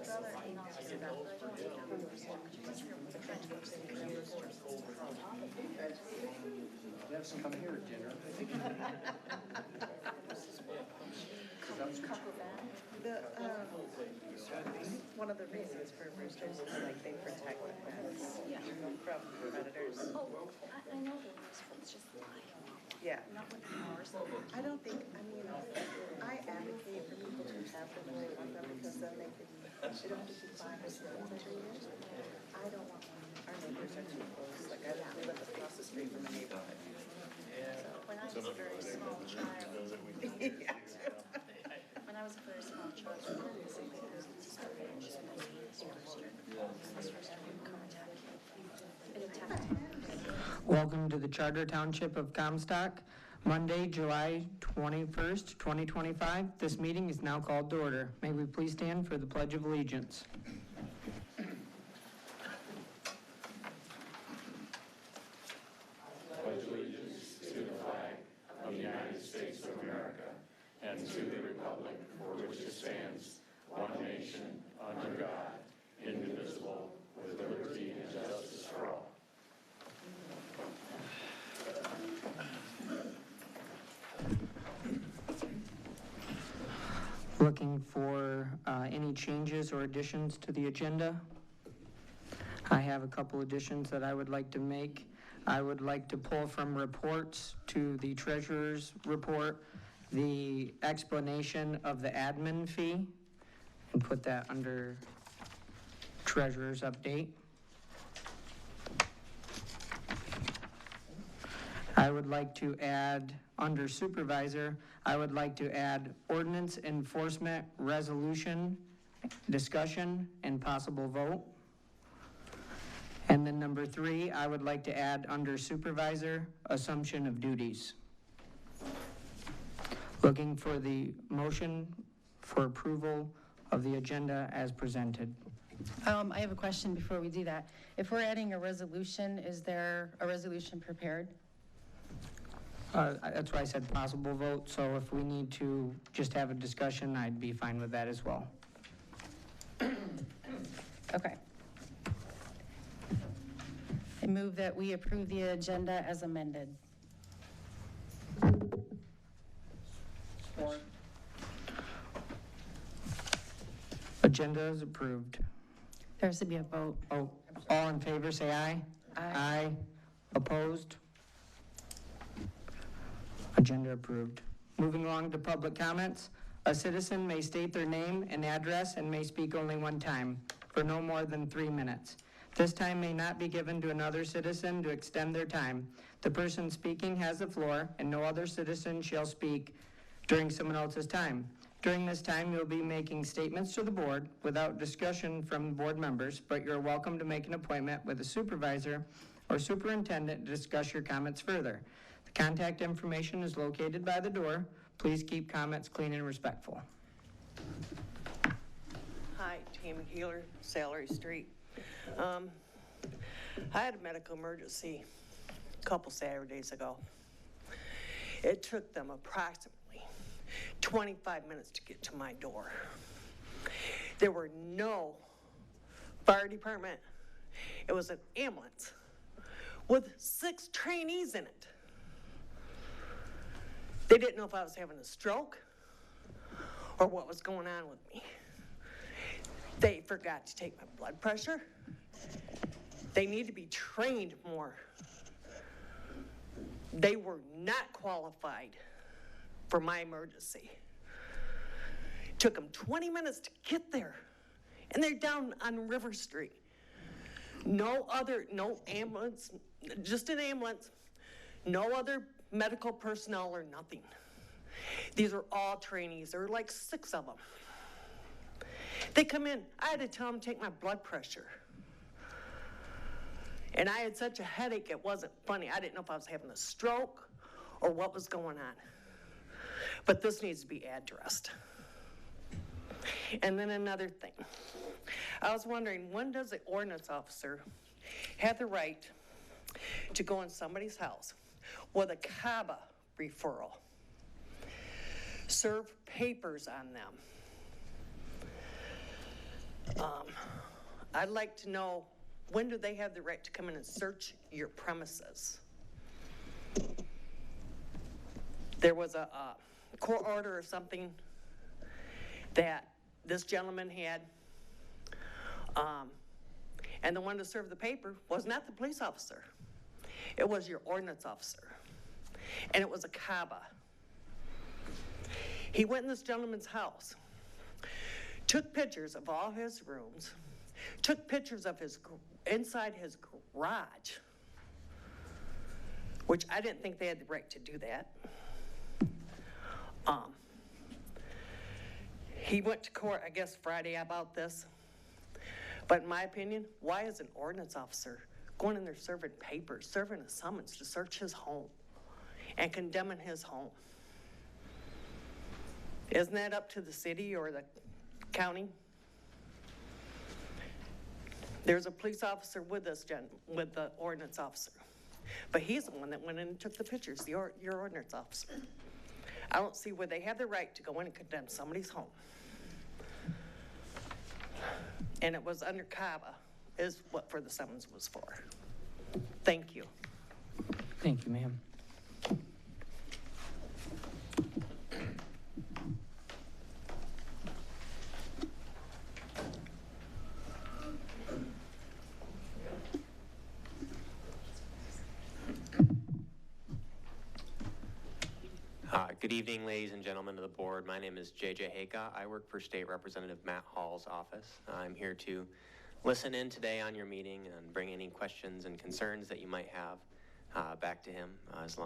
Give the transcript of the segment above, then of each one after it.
Have some come here, dinner. One of the reasons for roosters is like they protect the pets from predators. Oh, I know the rules, but it's just Yeah. not with ours. I don't think, I mean, I advocate for people to have them when they want them because then they don't have to keep buying or selling for 2 years. I don't want one. Our neighbors are too close. Like we live across the street from a neighborhood. When I was a very small child, when I was a very small child, I didn't see because it's a strange rooster. This rooster would come attack you. It attacked him. Welcome to the Charter Township of Comstock, Monday, July 21st, 2025. This meeting is now called to order. May we please stand for the Pledge of Allegiance. Pledge allegiance to the flag of the United States of America and to the republic for which it stands, one nation, under God, indivisible, with liberty and justice for all. Looking for any changes or additions to the agenda. I have a couple additions that I would like to make. I would like to pull from reports to the treasurer's report the explanation of the admin fee and put that under treasurer's update. I would like to add, under supervisor, I would like to add ordinance enforcement resolution, discussion, and possible vote. And then number 3, I would like to add under supervisor, assumption of duties. Looking for the motion for approval of the agenda as presented. I have a question before we do that. If we're adding a resolution, is there a resolution prepared? That's why I said possible vote, so if we need to just have a discussion, I'd be fine with that as well. Okay. I move that we approve the agenda as amended. Agenda is approved. There has to be a vote. Oh, all in favor, say aye. Aye. Opposed? Agenda approved. Moving along to public comments. A citizen may state their name and address and may speak only one time for no more than 3 minutes. This time may not be given to another citizen to extend their time. The person speaking has the floor, and no other citizen shall speak during someone else's time. During this time, you'll be making statements to the board without discussion from board members, but you're welcome to make an appointment with a supervisor or superintendent to discuss your comments further. The contact information is located by the door. Please keep comments clean and respectful. Hi, Tammy Healer, Salary Street. I had a medical emergency a couple Saturdays ago. It took them approximately 25 minutes to get to my door. There were no fire department. It was an ambulance with 6 trainees in it. They didn't know if I was having a stroke or what was going on with me. They forgot to take my blood pressure. They need to be trained more. They were not qualified for my emergency. It took them 20 minutes to get there, and they're down on River Street. No ambulance, just an ambulance, no other medical personnel or nothing. These are all trainees. There were like 6 of them. They come in, I had to tell them to take my blood pressure. And I had such a headache, it wasn't funny. I didn't know if I was having a stroke or what was going on. But this needs to be addressed. And then another thing. I was wondering, when does the ordinance officer have the right to go in somebody's house with a CABA referral, serve papers on them, I'd like to know, when do they have the right to come in and search your premises? There was a court order or something that this gentleman had, and the one to serve the paper was not the police officer. It was your ordinance officer, and it was a CABA. He went in this gentleman's house, took pictures of all his rooms, took pictures of his inside his garage, which I didn't think they had the right to do that. He went to court, I guess, Friday about this. But in my opinion, why is an ordinance officer going in there serving papers, serving a summons to search his home and condemning his home? Isn't that up to the city or the county? There's a police officer with us, with the ordinance officer. But he's the one that went in and took the pictures, your ordinance officer. I don't see where they have the right to go in and condemn somebody's home. And it was under CABA, is what for the summons was for. Thank you. Thank you, ma'am. Good evening, ladies and gentlemen of the board. My name is JJ Haka. I work for State Representative Matt Hall's office. I'm here to listen in today on your meeting and bring any questions and concerns that you might have back to him, as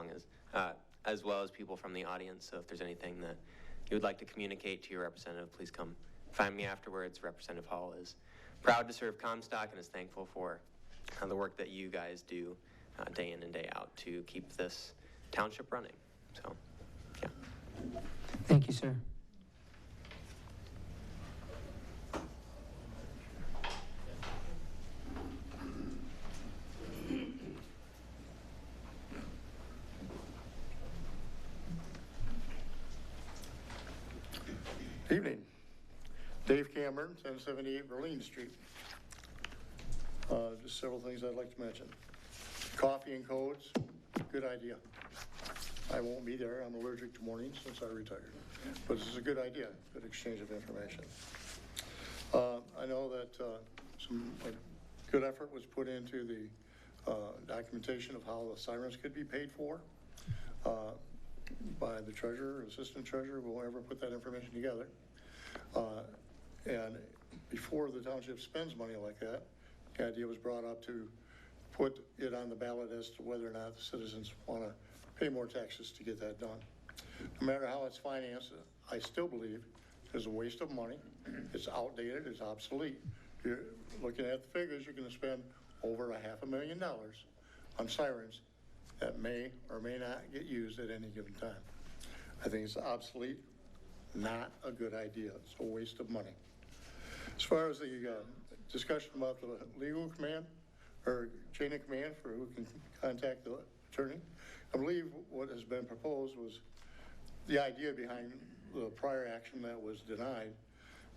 well as people from the audience. So if there's anything that you would like to communicate to your representative, please come find me afterwards. Representative Hall is proud to serve Comstock and is thankful for the work that you guys do day in and day out to keep this township running. So. Yeah. Thank you, sir. Evening. Dave Cameron, 1078 Verleen Street. Just several things I'd like to mention. Coffee and codes, good idea. I won't be there. I'm allergic to mornings since I retired. But this is a good idea, good exchange of information. I know that some good effort was put into the documentation of how the sirens could be paid for by the treasurer, assistant treasurer, whoever put that information together. And before the township spends money like that, the idea was brought up to put it on the ballot as to whether or not the citizens want to pay more taxes to get that done. No matter how it's financed, I still believe it's a waste of money. It's outdated, it's obsolete. You're looking at the figures, you're going to spend over $500,000 on sirens that may or may not get used at any given time. I think it's obsolete, not a good idea. It's a waste of money. As far as the discussion about the legal command or chain of command for who can contact the attorney, I believe what has been proposed was the idea behind the prior action that was denied,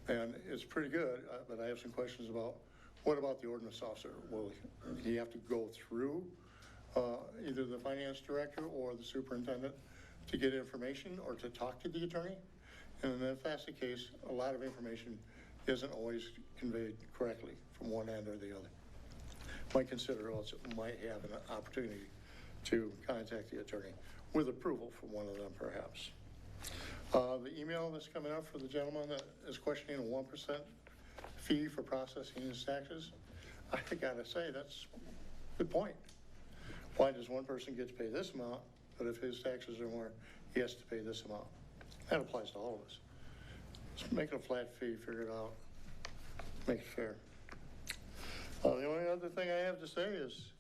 and it's pretty good, but I have some questions about what about the ordinance officer? Will he have to go through either the finance director or the superintendent to get information or to talk to the attorney? And if that's the case, a lot of information isn't always conveyed correctly from one end or the other. Might consider also might have an opportunity to contact the attorney with approval from one of them, perhaps. The email that's coming up for the gentleman that is questioning a 1% fee for processing his taxes, I gotta say, that's a good point. Why does one person get to pay this amount, but if his taxes are more, he has to pay this amount? That applies to all of us. Let's make it a flat fee, figure it out, make it fair. The only other thing I have to say is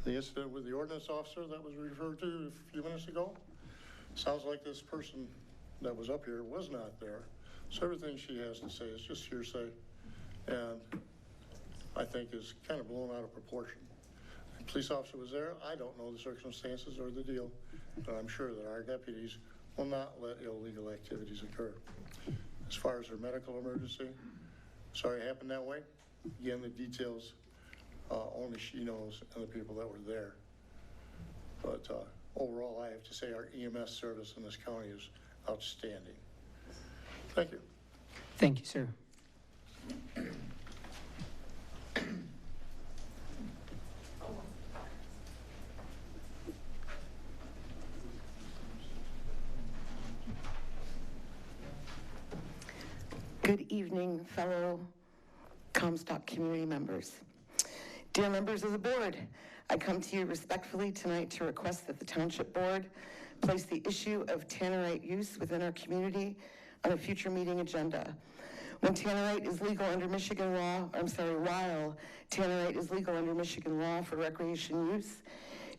the incident with the ordinance officer that was referred to a few minutes ago. Sounds like this person that was up here was not there. So everything she has to say is just hearsay, and I think is kind of blown out of proportion. The police officer was there. I don't know the circumstances or the deal, but I'm sure that our deputies will not let illegal activities occur. As far as her medical emergency, sorry it happened that way. Again, the details, only she knows and the people that were there. But overall, I have to say our EMS service in this county is outstanding. Thank you. Thank you, sir. Good evening, fellow Comstock community members. Dear members of the board, I come to you respectfully tonight to request that the Township Board place the issue of tannerite use within our community on a future meeting agenda. When tannerite is legal under Michigan law, while tannerite is legal under Michigan law for recreation use,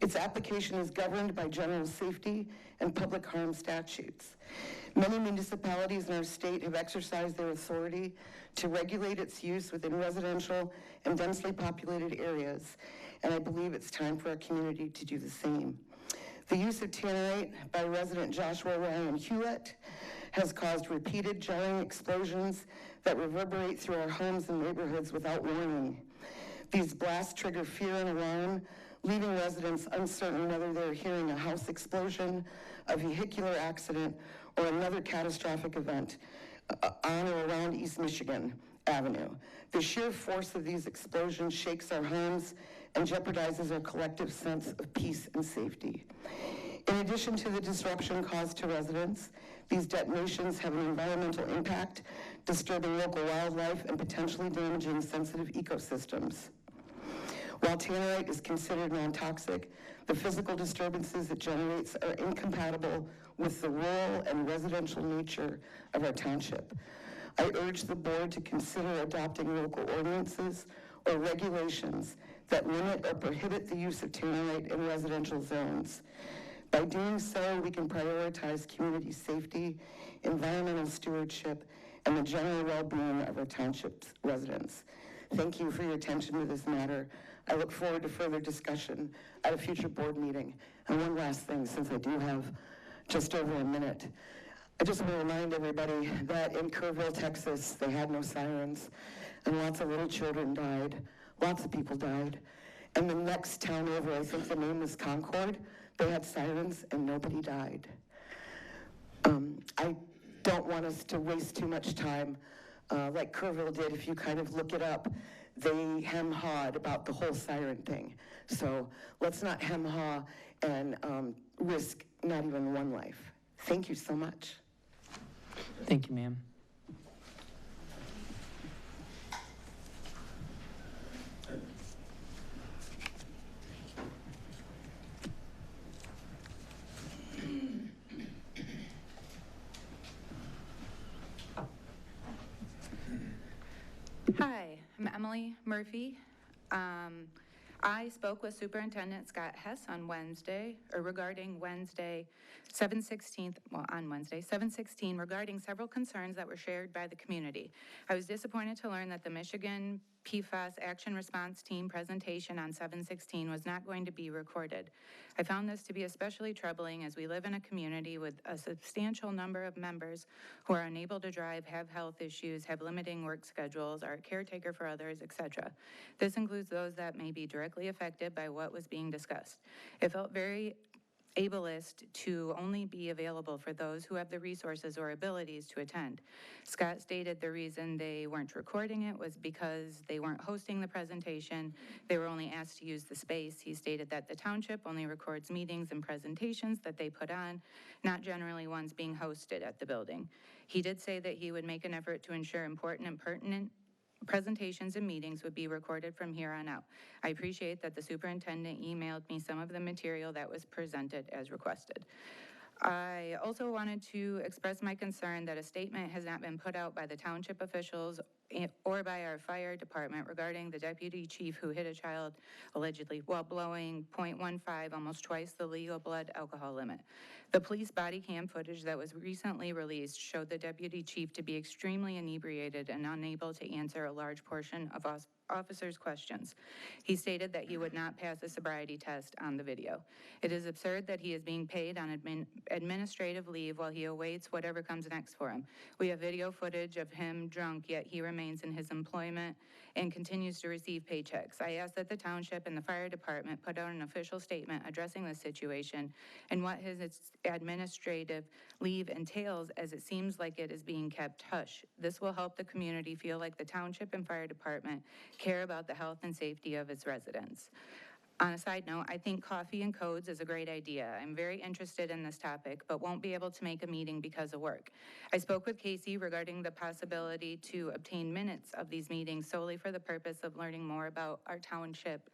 its application is governed by general safety and public harm statutes. Many municipalities in our state have exercised their authority to regulate its use within residential and densely populated areas, and I believe it's time for our community to do the same. The use of tannerite by resident Joshua Ryan Hewlett has caused repeated jarring explosions that reverberate through our homes and neighborhoods without warning. These blasts trigger fear and alarm, leaving residents uncertain whether they're hearing a house explosion, a vehicular accident, or another catastrophic event on or around East Michigan Avenue. The sheer force of these explosions shakes our homes and jeopardizes our collective sense of peace and safety. In addition to the disruption caused to residents, these detonations have an environmental impact, disturbing local wildlife and potentially damaging sensitive ecosystems. While tannerite is considered non-toxic, the physical disturbances it generates are incompatible with the rural and residential nature of our township. I urge the board to consider adopting local ordinances or regulations that limit or prohibit the use of tannerite in residential zones. By doing so, we can prioritize community safety, environmental stewardship, and the general well-being of our township's residents. Thank you for your attention to this matter. I look forward to further discussion at a future board meeting. And one last thing, since I do have just over a minute, I just want to remind everybody that in Kerrville, Texas, they had no sirens, and lots of little children died. Lots of people died. And the next town over, I think the name was Concord, they had sirens and nobody died. I don't want us to waste too much time like Kerrville did. If you kind of look it up, they hem-hawed about the whole siren thing. So let's not hem-haw and risk not even one life. Thank you so much. Thank you, ma'am. Hi, I'm Emily Murphy. I spoke with Superintendent Scott Hess on Wednesday, or regarding Wednesday, 7/16, on Wednesday, 7/16, regarding several concerns that were shared by the community. I was disappointed to learn that the Michigan PFAS Action Response Team presentation on 7/16 was not going to be recorded. I found this to be especially troubling as we live in a community with a substantial number of members who are unable to drive, have health issues, have limiting work schedules, are a caretaker for others, etc. This includes those that may be directly affected by what was being discussed. It felt very ableist to only be available for those who have the resources or abilities to attend. Scott stated the reason they weren't recording it was because they weren't hosting the presentation. They were only asked to use the space. He stated that the township only records meetings and presentations that they put on, not generally ones being hosted at the building. He did say that he would make an effort to ensure important and pertinent presentations and meetings would be recorded from here on out. I appreciate that the superintendent emailed me some of the material that was presented as requested. I also wanted to express my concern that a statement has not been put out by the township officials or by our fire department regarding the deputy chief who hit a child allegedly while blowing .15, almost twice the legal blood alcohol limit. The police body cam footage that was recently released showed the deputy chief to be extremely inebriated and unable to answer a large portion of officers' questions. He stated that he would not pass a sobriety test on the video. It is absurd that he is being paid on administrative leave while he awaits whatever comes next for him. We have video footage of him drunk, yet he remains in his employment and continues to receive paychecks. I ask that the township and the fire department put out an official statement addressing this situation and what his administrative leave entails, as it seems like it is being kept hush. This will help the community feel like the township and fire department care about the health and safety of its residents. On a side note, I think coffee and codes is a great idea. I'm very interested in this topic, but won't be able to make a meeting because of work. I spoke with Casey regarding the possibility to obtain minutes of these meetings solely for the purpose of learning more about our township.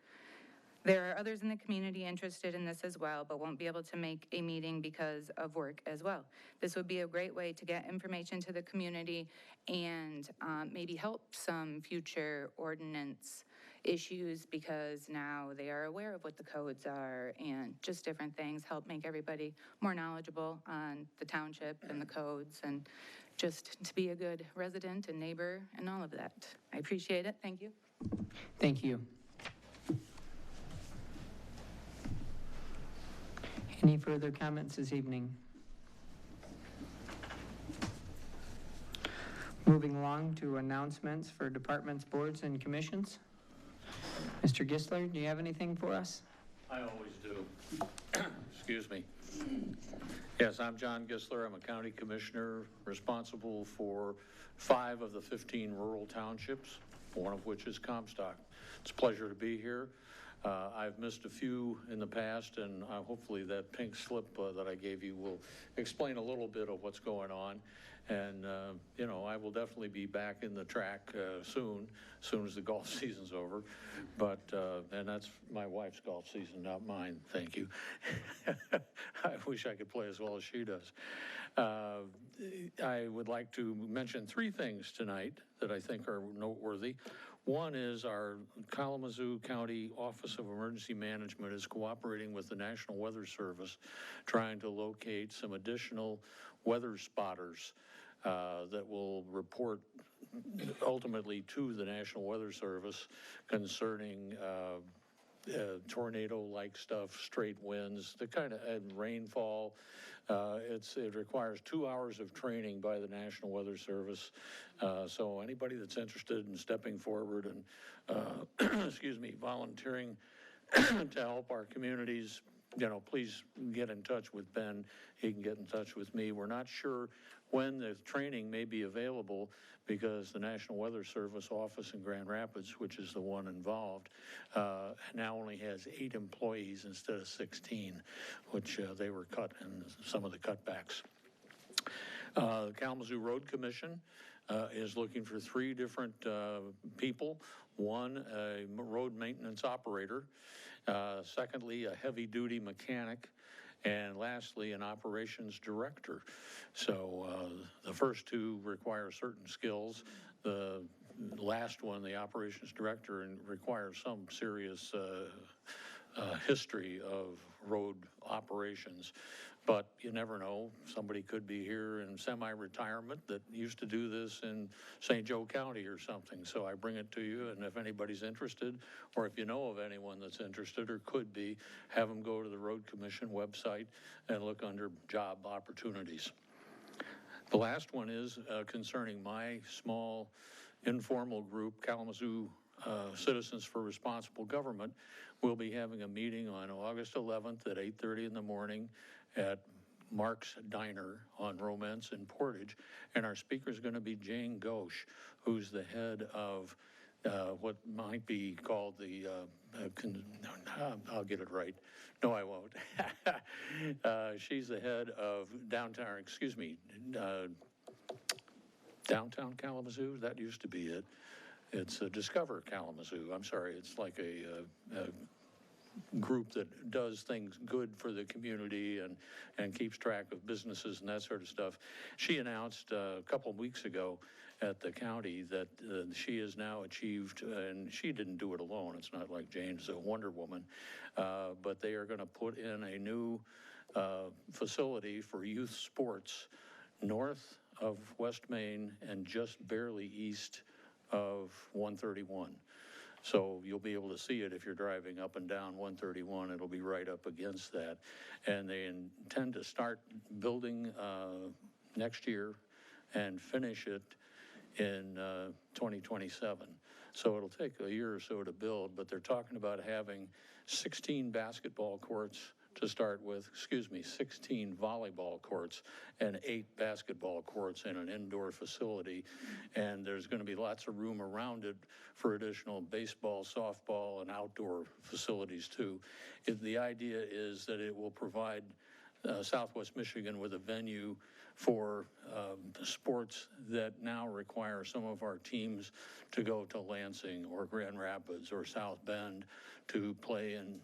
There are others in the community interested in this as well, but won't be able to make a meeting because of work as well. This would be a great way to get information to the community and maybe help some future ordinance issues, because now they are aware of what the codes are and just different things, help make everybody more knowledgeable on the township and the codes, and just to be a good resident and neighbor and all of that. I appreciate it. Thank you. Thank you. Any further comments this evening? Moving along to announcements for departments, boards, and commissions. Mr. Gisler, do you have anything for us? I always do. Excuse me. Yes, I'm John Gisler. I'm a county commissioner responsible for 5 of the 15 rural townships, one of which is Comstock. It's a pleasure to be here. I've missed a few in the past, and hopefully that pink slip that I gave you will explain a little bit of what's going on. And, you know, I will definitely be back in the track soon as the golf season's over. But, and that's my wife's golf season, not mine, thank you. I wish I could play as well as she does. I would like to mention 3 things tonight that I think are noteworthy. One is our Kalamazoo County Office of Emergency Management is cooperating with the National Weather Service, trying to locate some additional weather spotters that will report ultimately to the National Weather Service concerning tornado-like stuff, straight winds, the kind of rainfall. It requires 2 hours of training by the National Weather Service. So anybody that's interested in stepping forward and, excuse me, volunteering to help our communities, you know, please get in touch with Ben. He can get in touch with me. We're not sure when the training may be available because the National Weather Service office in Grand Rapids, which is the one involved, now only has 8 employees instead of 16, which they were cut in some of the cutbacks. The Kalamazoo Road Commission is looking for 3 different people. One, a road maintenance operator. Secondly, a heavy-duty mechanic. And lastly, an operations director. So the first 2 require certain skills. The last one, the operations director, requires some serious history of road operations. But you never know. Somebody could be here in semi-retirement that used to do this in St. Joe County or something. So I bring it to you, and if anybody's interested, or if you know of anyone that's interested or could be, have them go to the Road Commission website and look under job opportunities. The last one is concerning my small informal group, Kalamazoo Citizens for Responsible Government. We'll be having a meeting on August 11th at 8:30 in the morning at Mark's Diner on Romance in Portage, and our speaker is going to be Jane Ghosh, who's the head of what might be called the, I'll get it right. No, I won't. She's the head of downtown Kalamazoo. That used to be it. It's Discover Kalamazoo. I'm sorry, it's like a group that does things good for the community and keeps track of businesses and that sort of stuff. She announced a couple of weeks ago at the county that she has now achieved, and she didn't do it alone. It's not like Jane's a Wonder Woman, but they are going to put in a new facility for youth sports north of West Main and just barely east of 131. So you'll be able to see it if you're driving up and down 131. It'll be right up against that. And they intend to start building next year and finish it in 2027. So it'll take a year or so to build, but they're talking about having 16 basketball courts to start with, 16 volleyball courts and 8 basketball courts in an indoor facility. And there's going to be lots of room around it for additional baseball, softball, and outdoor facilities too. The idea is that it will provide Southwest Michigan with a venue for sports that now require some of our teams to go to Lansing or Grand Rapids or South Bend to play in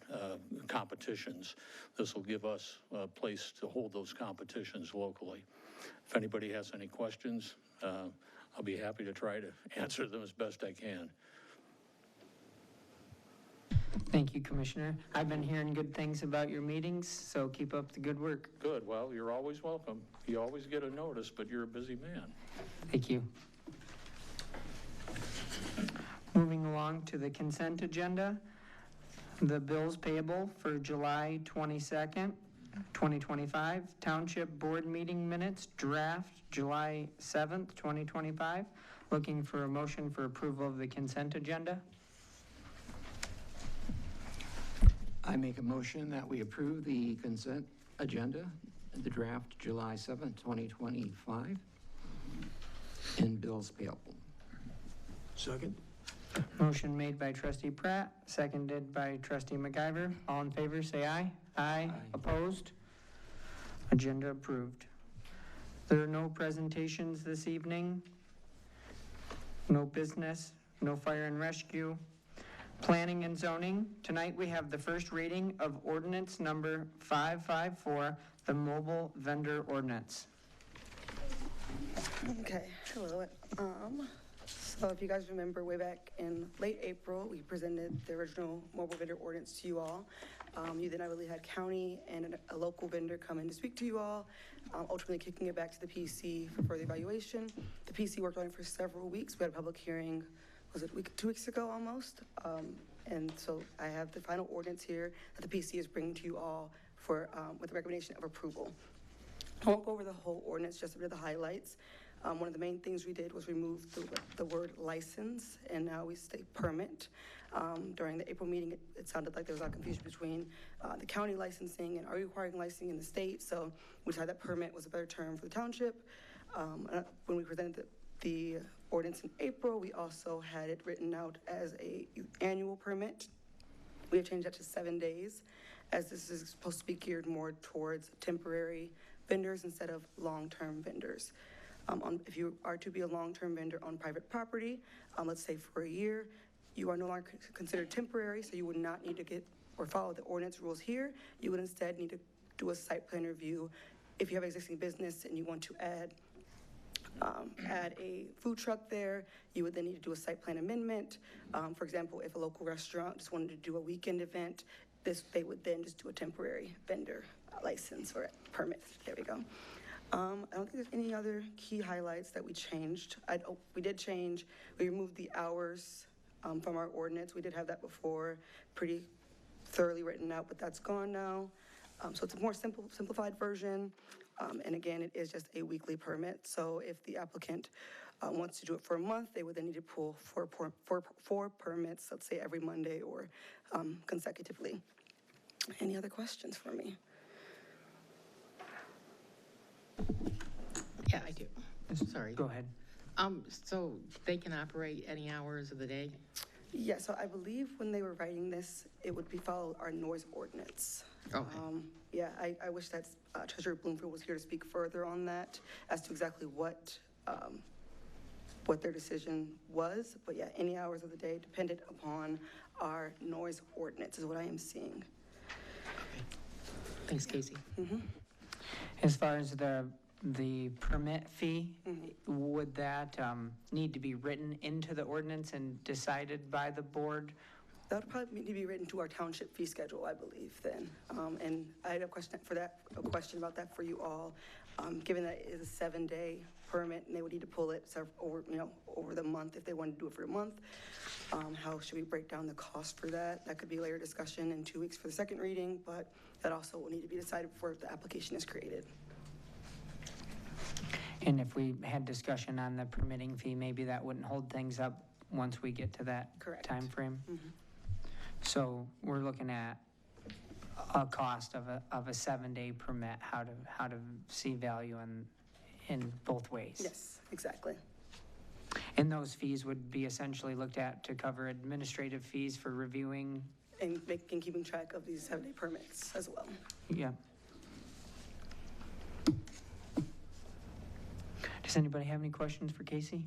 competitions. This will give us a place to hold those competitions locally. If anybody has any questions, I'll be happy to try to answer them as best I can. Thank you, Commissioner. I've been hearing good things about your meetings, so keep up the good work. Good. Well, you're always welcome. You always get a notice, but you're a busy man. Thank you. Moving along to the consent agenda, the bills payable for July 22nd, 2025, Township Board meeting minutes, draft July 7th, 2025. Looking for a motion for approval of the consent agenda. I make a motion that we approve the consent agenda, the draft July 7th, 2025, and bills payable. Second. Motion made by trustee Pratt, seconded by trustee McIver. All in favor, say aye. Aye. Opposed? Agenda approved. There are no presentations this evening. No business, no fire and rescue. Planning and zoning. Tonight we have the first reading of ordinance number 554, the mobile vendor ordinance. Okay, hello. So if you guys remember, way back in late April, we presented the original mobile vendor ordinance to you all. You then, I believe, had county and a local vendor come in to speak to you all, ultimately kicking it back to the PC for further evaluation. The PC worked on it for several weeks. We had a public hearing, was it 2 weeks ago almost? And so I have the final ordinance here that the PC is bringing to you all for, with the recommendation of approval. I won't go over the whole ordinance, just a bit of the highlights. One of the main things we did was remove the word license, and now we say permit. During the April meeting, it sounded like there was a lot of confusion between the county licensing and are you requiring licensing in the state, so we decided that permit was a better term for the township. When we presented the ordinance in April, we also had it written out as a annual permit. We have changed that to 7 days, as this is supposed to be geared more towards temporary vendors instead of long-term vendors. If you are to be a long-term vendor on private property, let's say for a year, you are no longer considered temporary, so you would not need to get or follow the ordinance rules here. You would instead need to do a site plan review. If you have existing business and you want to add a food truck there, you would then need to do a site plan amendment. For example, if a local restaurant just wanted to do a weekend event, they would then just do a temporary vendor license or permit. There we go. I don't think there's any other key highlights that we changed. We did change, we removed the hours from our ordinance. We did have that before, pretty thoroughly written out, but that's gone now. So it's a more simplified version. And again, it is just a weekly permit. So if the applicant wants to do it for a month, they would then need to pull four permits, let's say every Monday or consecutively. Any other questions for me? Yeah, I do. Sorry. Go ahead. So they can operate any hours of the day? Yeah, so I believe when they were writing this, it would be follow our noise ordinance. Okay. Yeah, I wish that Treasurer Bloomfield was here to speak further on that as to exactly what their decision was. But yeah, any hours of the day dependent upon our noise ordinance is what I am seeing. Okay. Thanks, Casey. Mm-hmm. As far as the permit fee, would that need to be written into the ordinance and decided by the board? That would probably need to be written to our township fee schedule, I believe, then. And I had a question about that for you all. Given that it is a 7-day permit and they would need to pull it over the month if they wanted to do it for a month. How should we break down the cost for that? That could be later discussion in 2 weeks for the second reading, but that also will need to be decided before the application is created. And if we had discussion on the permitting fee, maybe that wouldn't hold things up once we get to that Correct. timeframe? Mhm. So we're looking at a cost of a 7-day permit, how to see value in both ways. Yes, exactly. And those fees would be essentially looked at to cover administrative fees for reviewing? And keeping track of these 7-day permits as well. Yeah. Does anybody have any questions for Casey?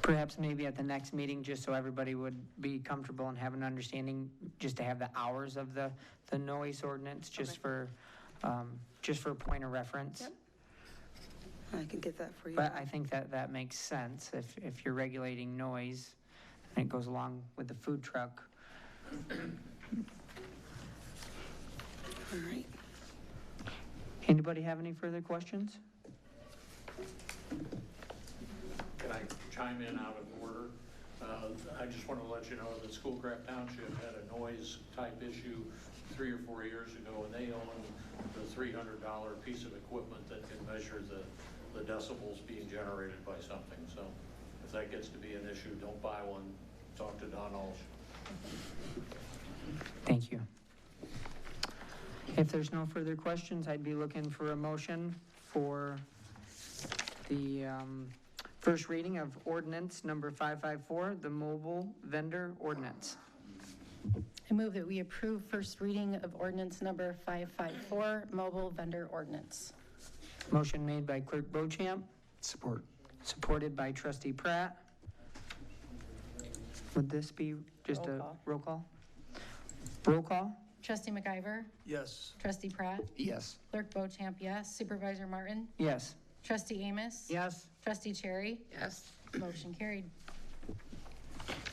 Perhaps maybe at the next meeting, just so everybody would be comfortable and have an understanding, just to have the hours of the noise ordinance, just for a point of reference. Yep. I can get that for you. But I think that makes sense. If you're regulating noise, and it goes along with the food truck. All right. Anybody have any further questions? Can I chime in out of order? I just want to let you know that Schoolcraft Township had a noise type issue 3 or 4 years ago, and they own the $300 piece of equipment that can measure the decibels being generated by something. So if that gets to be an issue, don't buy one. Talk to Don Walsh. Thank you. If there's no further questions, I'd be looking for a motion for the first reading of ordinance number 554, the mobile vendor ordinance. I move that we approve first reading of ordinance number 554, mobile vendor ordinance. Motion made by Clerk Beauchamp. Support. Supported by Trustee Pratt. Would this be just a roll call? Roll call? Trustee McIver? Yes. Trustee Pratt? Yes. Clerk Beauchamp, yes. Supervisor Martin? Yes. Trustee Amos? Yes. Trustee Cherry? Yes. Motion carried.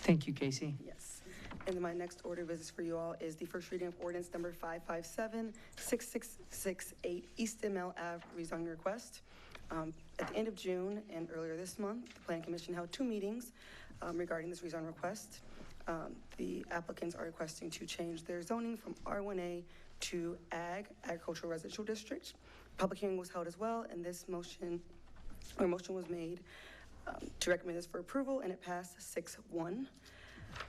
Thank you, Casey. Yes. And then my next order of business for you all is the first reading of ordinance number 557, 6668 East ML Ave rezoning request. At the end of June and earlier this month, the Planning Commission held 2 meetings regarding this rezone request. The applicants are requesting to change their zoning from R1A to agricultural residential district. Public hearing was held as well, and this motion was made to recommend this for approval, and it passed 6-1.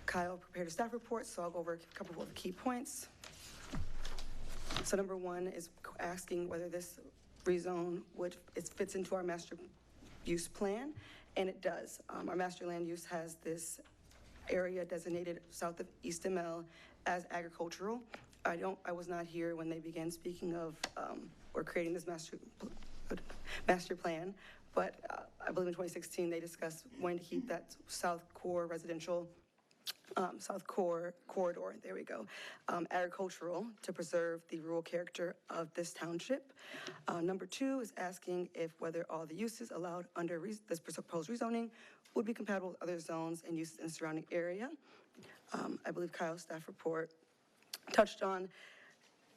Kyle prepared a staff report, so I'll go over a couple of the key points. So number 1 is asking whether this rezone fits into our master use plan, and it does. Our master land use has this area designated south of East ML as agricultural. I was not here when they began speaking of or creating this master plan, but I believe in 2016 they discussed wanting to keep that South Core residential, South Core corridor, there we go, agricultural to preserve the rural character of this township. Number 2 is asking whether all the uses allowed under this proposed rezoning would be compatible with other zones and uses in the surrounding area. I believe Kyle's staff report touched on,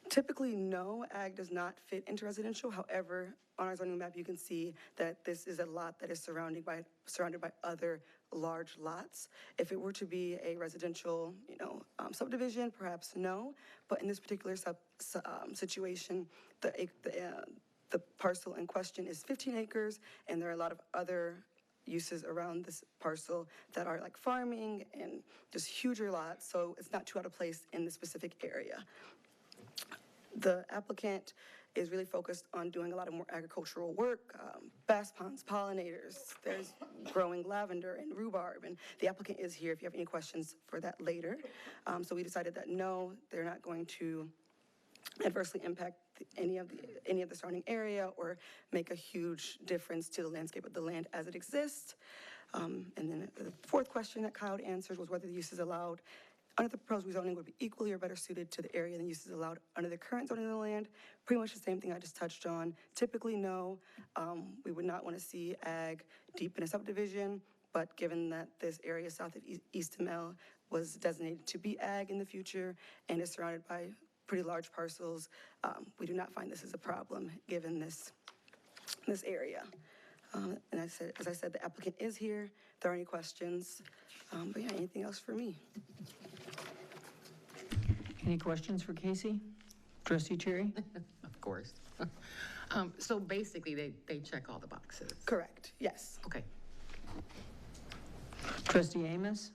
typically no, ag does not fit into residential. However, on our zoning map, you can see that this is a lot that is surrounded by other large lots. If it were to be a residential, subdivision, perhaps no. But in this particular situation, the parcel in question is 15 acres, and there are a lot of other uses around this parcel that are like farming and just huger lots, so it's not too out of place in the specific area. The applicant is really focused on doing a lot of more agricultural work, bass ponds, pollinators, there's growing lavender and rhubarb, and the applicant is here if you have any questions for that later. So we decided that no, they're not going to adversely impact any of the surrounding area or make a huge difference to the landscape of the land as it exists. And then the 4th question that Kyle answered was whether the uses allowed under the proposed rezoning would be equally or better suited to the area than uses allowed under the current zoning of the land. Pretty much the same thing I just touched on. Typically, no, we would not want to see ag deep in a subdivision, but given that this area south of East ML was designated to be ag in the future and is surrounded by pretty large parcels, we do not find this as a problem given this area. And as I said, the applicant is here. If there are any questions, but yeah, anything else for me? Any questions for Casey? Trustee Cherry? Of course. So basically, they check all the boxes. Correct, yes. Okay. Trustee Amos?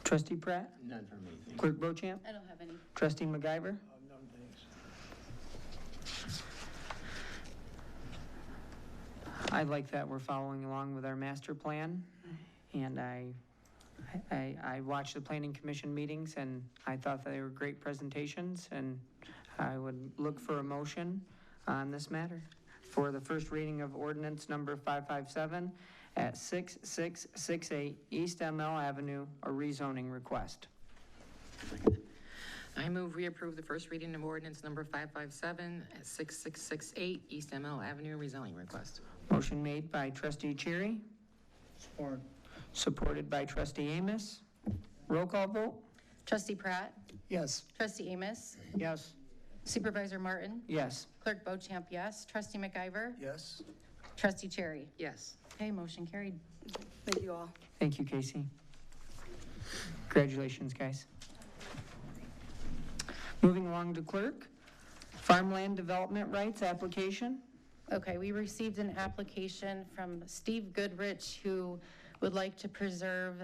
Trustee Pratt? None for me. Clerk Bochamp? I don't have any. Trustee MacGyver? None, thanks. I like that we're following along with our master plan, and I watched the planning commission meetings, and I thought they were great presentations, and I would look for a motion on this matter for the first reading of ordinance number 557 at 6668 East ML Avenue, a rezoning request. I move we approve the first reading of ordinance number 557 at 6668 East ML Avenue, rezoning request. Motion made by trustee Cherry, Support. supported by trustee Amos. Roll call vote? Trustee Pratt? Yes. Trustee Amos? Yes. Supervisor Martin? Yes. Clerk Bochamp, yes. Trustee MacGyver? Yes. Trustee Cherry? Yes. Okay, motion carried. Thank you all. Thank you, Casey. Congratulations, guys. Moving along to clerk. Farmland development rights application. Okay, we received an application from Steve Goodrich, who would like to preserve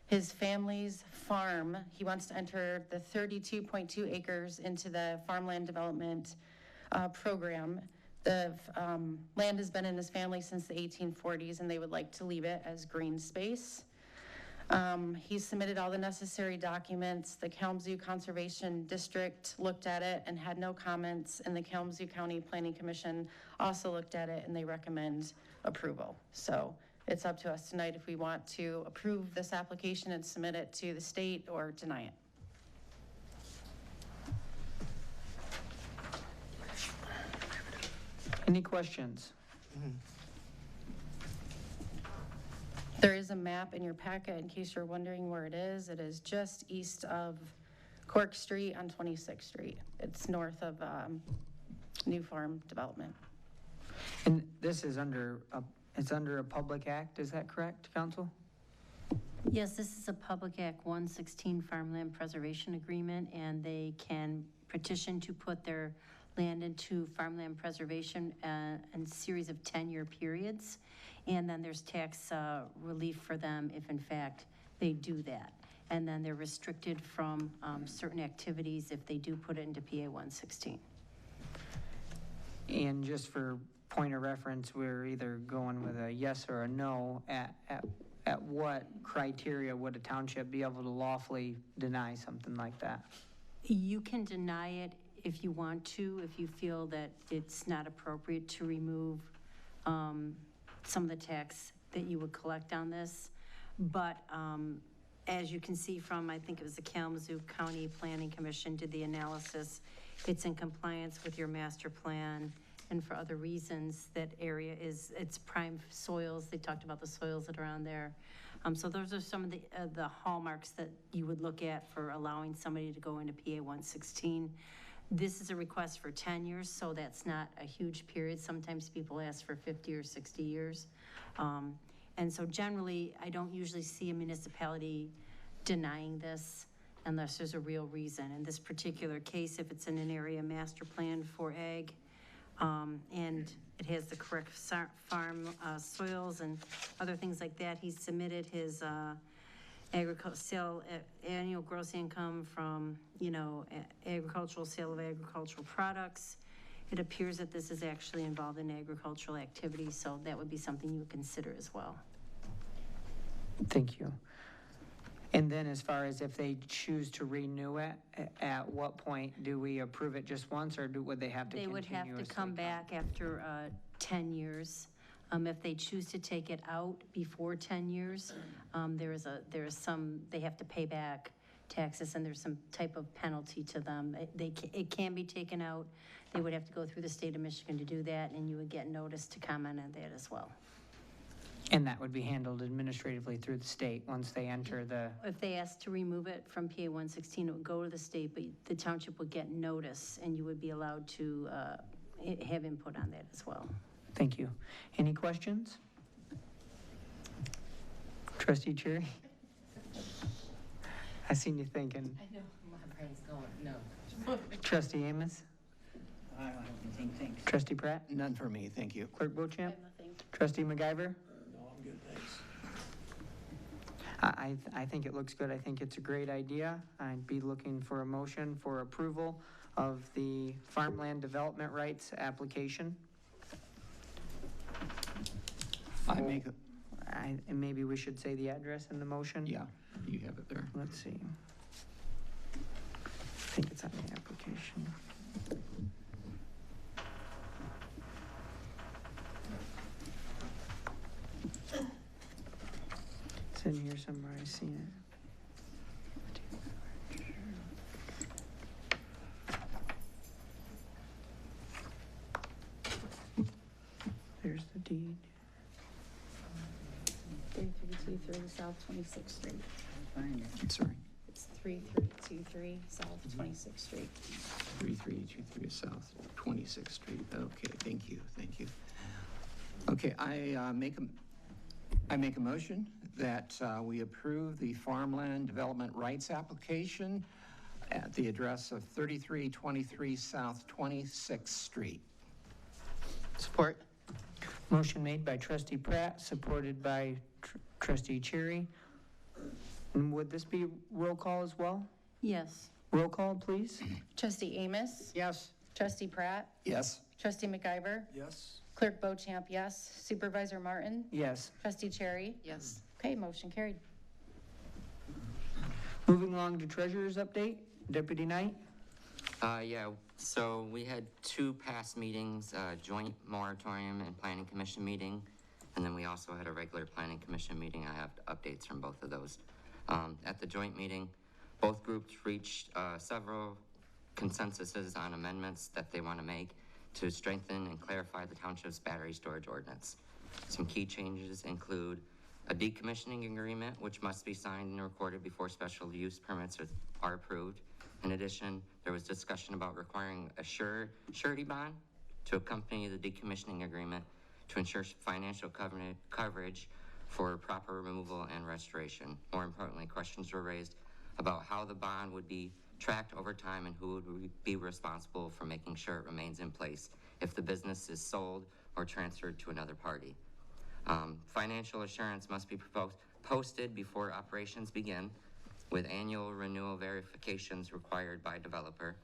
his family's farm. He wants to enter the 32.2 acres into the farmland development program. The land has been in his family since the 1840s, and they would like to leave it as green space. He submitted all the necessary documents. The Kalamazoo Conservation District looked at it and had no comments, and the Kalamazoo County Planning Commission also looked at it, and they recommend approval. So it's up to us tonight if we want to approve this application and submit it to the state or deny it. Any questions? There is a map in your packet in case you're wondering where it is. It is just east of Cork Street on 26th Street. It's north of New Farm Development. And this is under a public act, is that correct, council? Yes, this is a Public Act 116 Farmland Preservation Agreement, and they can petition to put their land into farmland preservation in a series of 10-year periods. And then there's tax relief for them if in fact they do that. And then they're restricted from certain activities if they do put it into PA 116. And just for point of reference, we're either going with a yes or a no. At what criteria would a township be able to lawfully deny something like that? You can deny it if you want to, if you feel that it's not appropriate to remove some of the tax that you would collect on this. But as you can see from, I think it was the Kalamazoo County Planning Commission did the analysis, it's in compliance with your master plan, and for other reasons, that area it's prime soils. They talked about the soils that are on there. So those are some of the hallmarks that you would look at for allowing somebody to go into PA 116. This is a request for 10 years, so that's not a huge period. Sometimes people ask for 50 or 60 years. And so generally, I don't usually see a municipality denying this unless there's a real reason. In this particular case, if it's in an area master plan for ag, and it has the correct farm soils and other things like that, he submitted his annual gross income from, agricultural sale of agricultural products. It appears that this is actually involved in agricultural activity, so that would be something you would consider as well. Thank you. And then as far as if they choose to renew it, at what point do we approve it just once, or would they have to They would have to come back after 10 years. If they choose to take it out before 10 years, they have to pay back taxes, and there's some type of penalty to them. It can be taken out. They would have to go through the state of Michigan to do that, and you would get notice to comment on that as well. And that would be handled administratively through the state once they enter the... If they asked to remove it from PA 116, it would go to the state, but the township would get notice, and you would be allowed to have input on that as well. Thank you. Any questions? Trustee Cherry? I seen you thinking. I know, my brain's going, no. Trustee Amos? I don't have anything, thanks. Trustee Pratt? None for me, thank you. Clerk Bochamp? Nothing. Trustee McIver? No, I'm good, thanks. I think it looks good. I think it's a great idea. I'd be looking for a motion for approval of the farmland development rights application. And maybe we should say the address in the motion? Yeah, you have it there. Let's see. I think it's on the application. It's in here somewhere, I see it. There's the deed. 3323 South 26th Street. Fine. I'm sorry. It's 3323 South 26th Street. 3323 South 26th Street. Okay, thank you, thank you. Okay, I make a motion that we approve the farmland development rights application at the address of 3323 South 26th Streat. Support. Motion made by Trustee Pratt, supported by Trustee Cherry. And would this be roll call as well? Yes. Roll call, please. Trustee Amos? Yes. Trustee Pratt? Yes. Trustee McIver? Yes. Clerk Bochamp, yes. Supervisor Martin? Yes. Trustee Cherry? Yes. Okay, motion carried. Moving along to treasurer's update. Deputy Knight? Yeah, so we had two past meetings, joint moratorium and planning commission meeting, and then we also had a regular planning commission meeting. I have updates from both of those. At the joint meeting, both groups reached several consensuses on amendments that they want to make to strengthen and clarify the township's battery storage ordinance. Some key changes include a decommissioning agreement, which must be signed and recorded before special use permits are approved. In addition, there was discussion about requiring a surety bond to accompany the decommissioning agreement to ensure financial coverage for proper removal and restoration. More importantly, questions were raised about how the bond would be tracked over time and who would be responsible for making sure it remains in place if the business is sold or transferred to another party. Financial assurance must be posted before operations begin, with annual renewal verifications required by developer.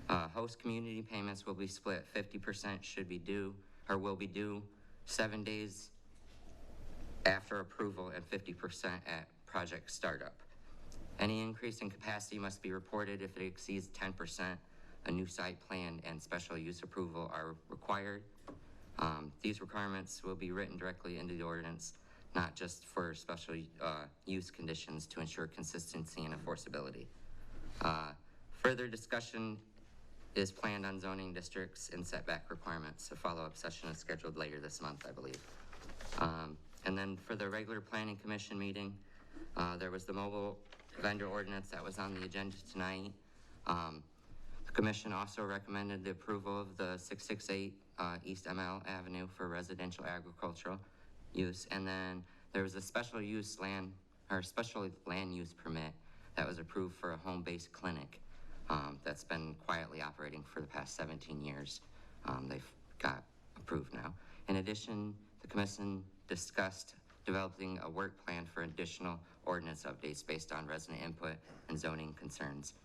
Host community payments will be split. 50% should be due, or will be due 7 days after approval and 50% at project startup. Any increase in capacity must be reported if it exceeds 10%. A new site plan and special use approval are required. These requirements will be written directly into the ordinance, not just for special use conditions, to ensure consistency and enforceability. Further discussion is planned on zoning districts and setback requirements. A follow-up session is scheduled later this month, I believe. And then for the regular planning commission meeting, there was the mobile vendor ordinance that was on the agenda tonight. The commission also recommended the approval of the 668 East ML Avenue for residential agricultural use. And then there was a special land use permit that was approved for a home-based clinic that's been quietly operating for the past 17 years. They've got approved now. In addition, the commission discussed developing a work plan for additional ordinance updates based on resident input and zoning concerns.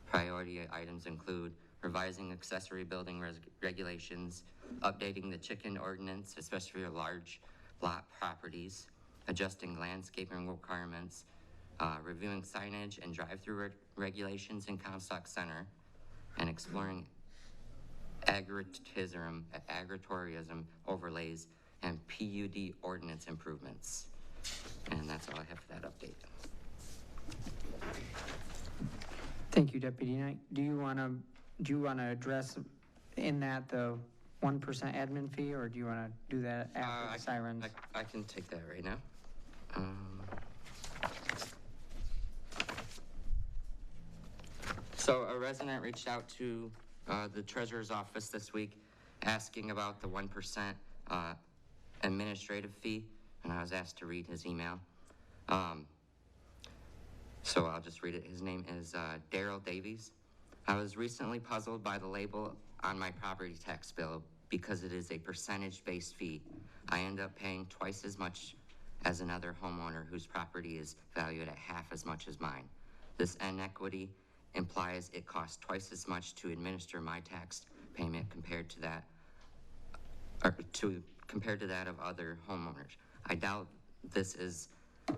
Priority items include revising accessory building regulations, updating the chicken ordinance, especially for large lot properties, adjusting landscaping requirements, reviewing signage and drive-through regulations in Comstock Center, and exploring agritourism overlays and PUD ordinance improvements. And that's all I have for that update. Thank you, Deputy Knight. Do you want to address in that the 1% admin fee, or do you want to do that after the sirens? I can take that right now. So a resident reached out to the treasurer's office this week asking about the 1% administrative fee, and I was asked to read his email. So I'll just read it. His name is Daryl Davies. I was recently puzzled by the label on my property tax bill because it is a percentage-based fee. I end up paying twice as much as another homeowner whose property is valued at half as much as mine. This inequity implies it costs twice as much to administer my tax payment compared to that of other homeowners. I doubt this is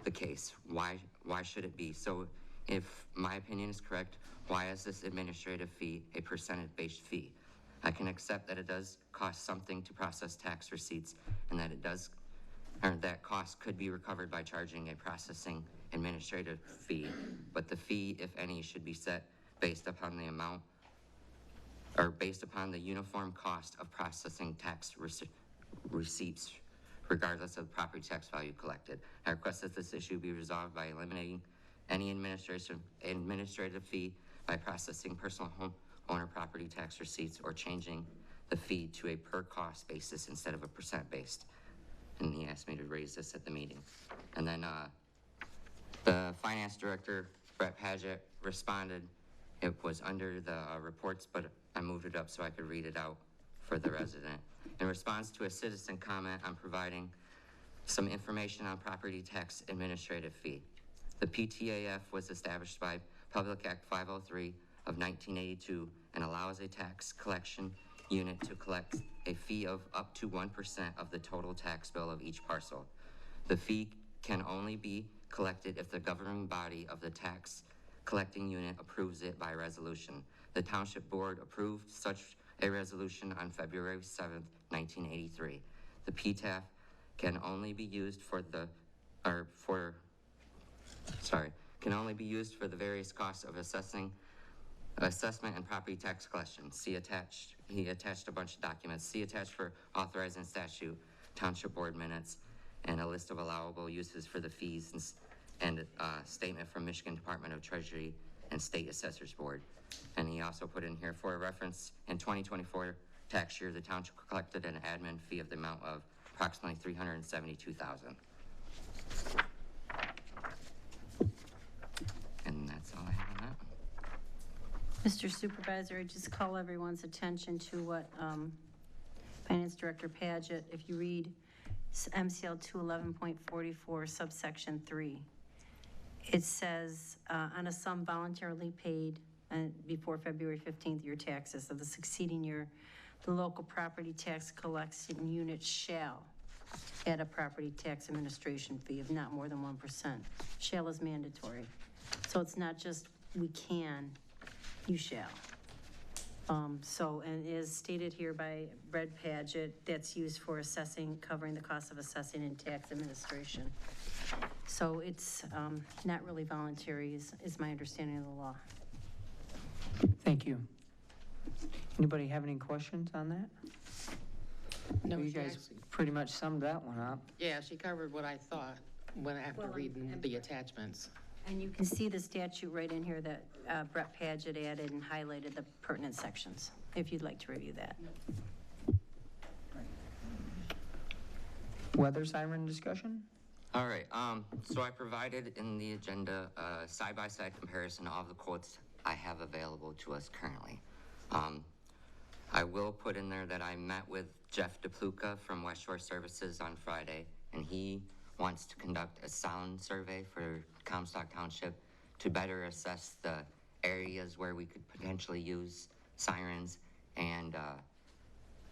the case. Why should it be? So if my opinion is correct, why is this administrative fee a percentage-based fee? I can accept that it does cost something to process tax receipts and that that cost could be recovered by charging a processing administrative fee, but the fee, if any, should be set based upon the amount or based upon the uniform cost of processing tax receipts, regardless of the property tax value collected. I request that this issue be resolved by eliminating any administrative fee by processing personal homeowner property tax receipts or changing the fee to a per cost basis instead of a percent based. And he asked me to raise this at the meeting. And then the finance director, Brett Paget, responded. It was under the reports, but I moved it up so I could read it out for the resident. In response to a citizen comment, I'm providing some information on property tax administrative fee. The PTAF was established by Public Act 503 of 1982 and allows a tax collection unit to collect a fee of up to 1% of the total tax bill of each parcel. The fee can only be collected if the governing body of the tax collecting unit approves it by resolution. The Township Board approved such a resolution on February 7th, 1983. The PTAF can only be used for the various costs of assessment and property tax collection. See attached. He attached a bunch of documents. See attached for authorizing statute, Township Board minutes, and a list of allowable uses for the fees and statement from Michigan Department of Treasury and State Assessors Board. And he also put in here for a reference, in 2024 tax year, the township collected an admin fee of the amount of approximately $372,000. And that's all I have on that. Mr. Supervisor, I just call everyone's attention to what Finance Director Paget, if you read MCL 211.44 subsection 3, it says on a sum voluntarily paid before February 15th, your taxes of the succeeding year, the local property tax collection unit shall add a property tax administration fee of not more than 1%. Shall is mandatory. So it's not just we can, you shall. And as stated here by Brett Paget, that's used for assessing, covering the cost of assessing and tax administration. So it's not really voluntary is my understanding of the law. Thank you. Anybody have any questions on that? No, You she guys actually- pretty much summed that one up. Yeah, she covered what I thought after reading the attachments. And you can see the statute right in here that Brett Paget added and highlighted the pertinent sections, if you'd like to review that. Weather siren discussion? All right, so I provided in the agenda a side-by-side comparison of the quotes I have available to us currently. I will put in there that I met with Jeff DePluca from West Shore Services on Friday, and he wants to conduct a sound survey for Comstock Township to better assess the areas where we could potentially use sirens and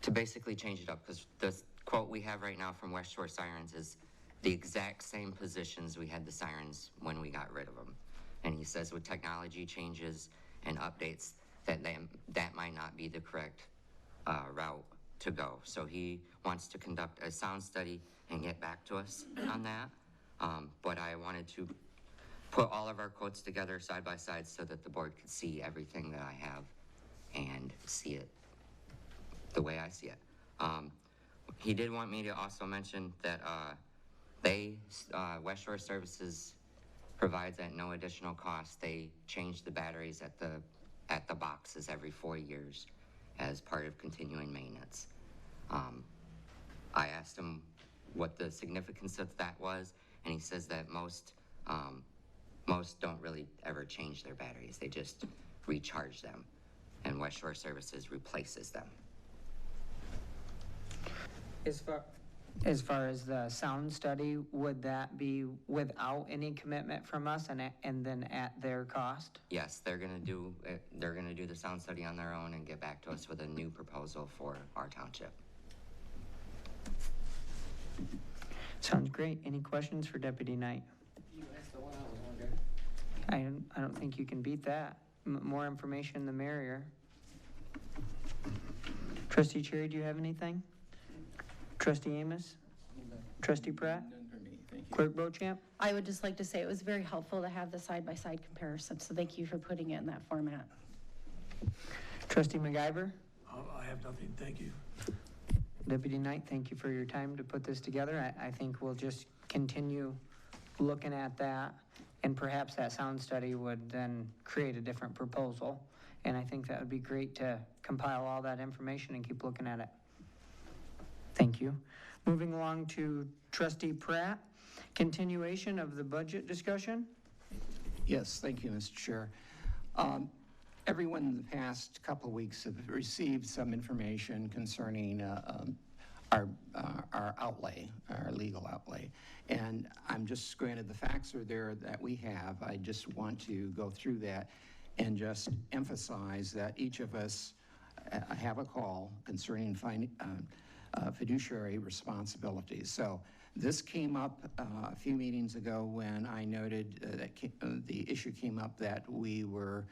to basically change it up, because the quote we have right now from West Shore Sirens is the exact same positions we had the sirens when we got rid of them. And he says with technology changes and updates that might not be the correct route to go. So he wants to conduct a sound study and get back to us on that. But I wanted to put all of our quotes together side by side so that the board could see everything that I have and see it the way I see it. He did want me to also mention that West Shore Services provides at no additional cost. They change the batteries at the boxes every 4 years as part of continuing maintenance. I asked him what the significance of that was, and he says that most don't really ever change their batteries. They just recharge them, and West Shore Services replaces them. As far as the sound study, would that be without any commitment from us and then at their cost? Yes, they're gonna do the sound study on their own and get back to us with a new proposal for our township. Sounds great. Any questions for Deputy Knight? You asked the one I was wondering. I don't think you can beat that. More information, the merrier. Trustee Cherry, do you have anything? Trustee Amos? Trustee Pratt? None for me, thank you. Clerk Bochamp? I would just like to say it was very helpful to have the side-by-side comparison, so thank you for putting it in that format. Trustee MacGyver? I have nothing, thank you. Deputy Knight, thank you for your time to put this together. I think we'll just continue looking at that, and perhaps that sound study would then create a different proposal. And I think that would be great to compile all that information and keep looking at it. Thank you. Moving along to Trustee Pratt, continuation of the budget discussion. Yes, thank you, Mr. Chair. Everyone in the past couple of weeks have received some information concerning our outlay, our legal outlay. And I'm just, granted the facts are there that we have, I just want to go through that and just emphasize that each of us have a call concerning fiduciary responsibilities. So this came up a few meetings ago when I noted that the issue came up that we were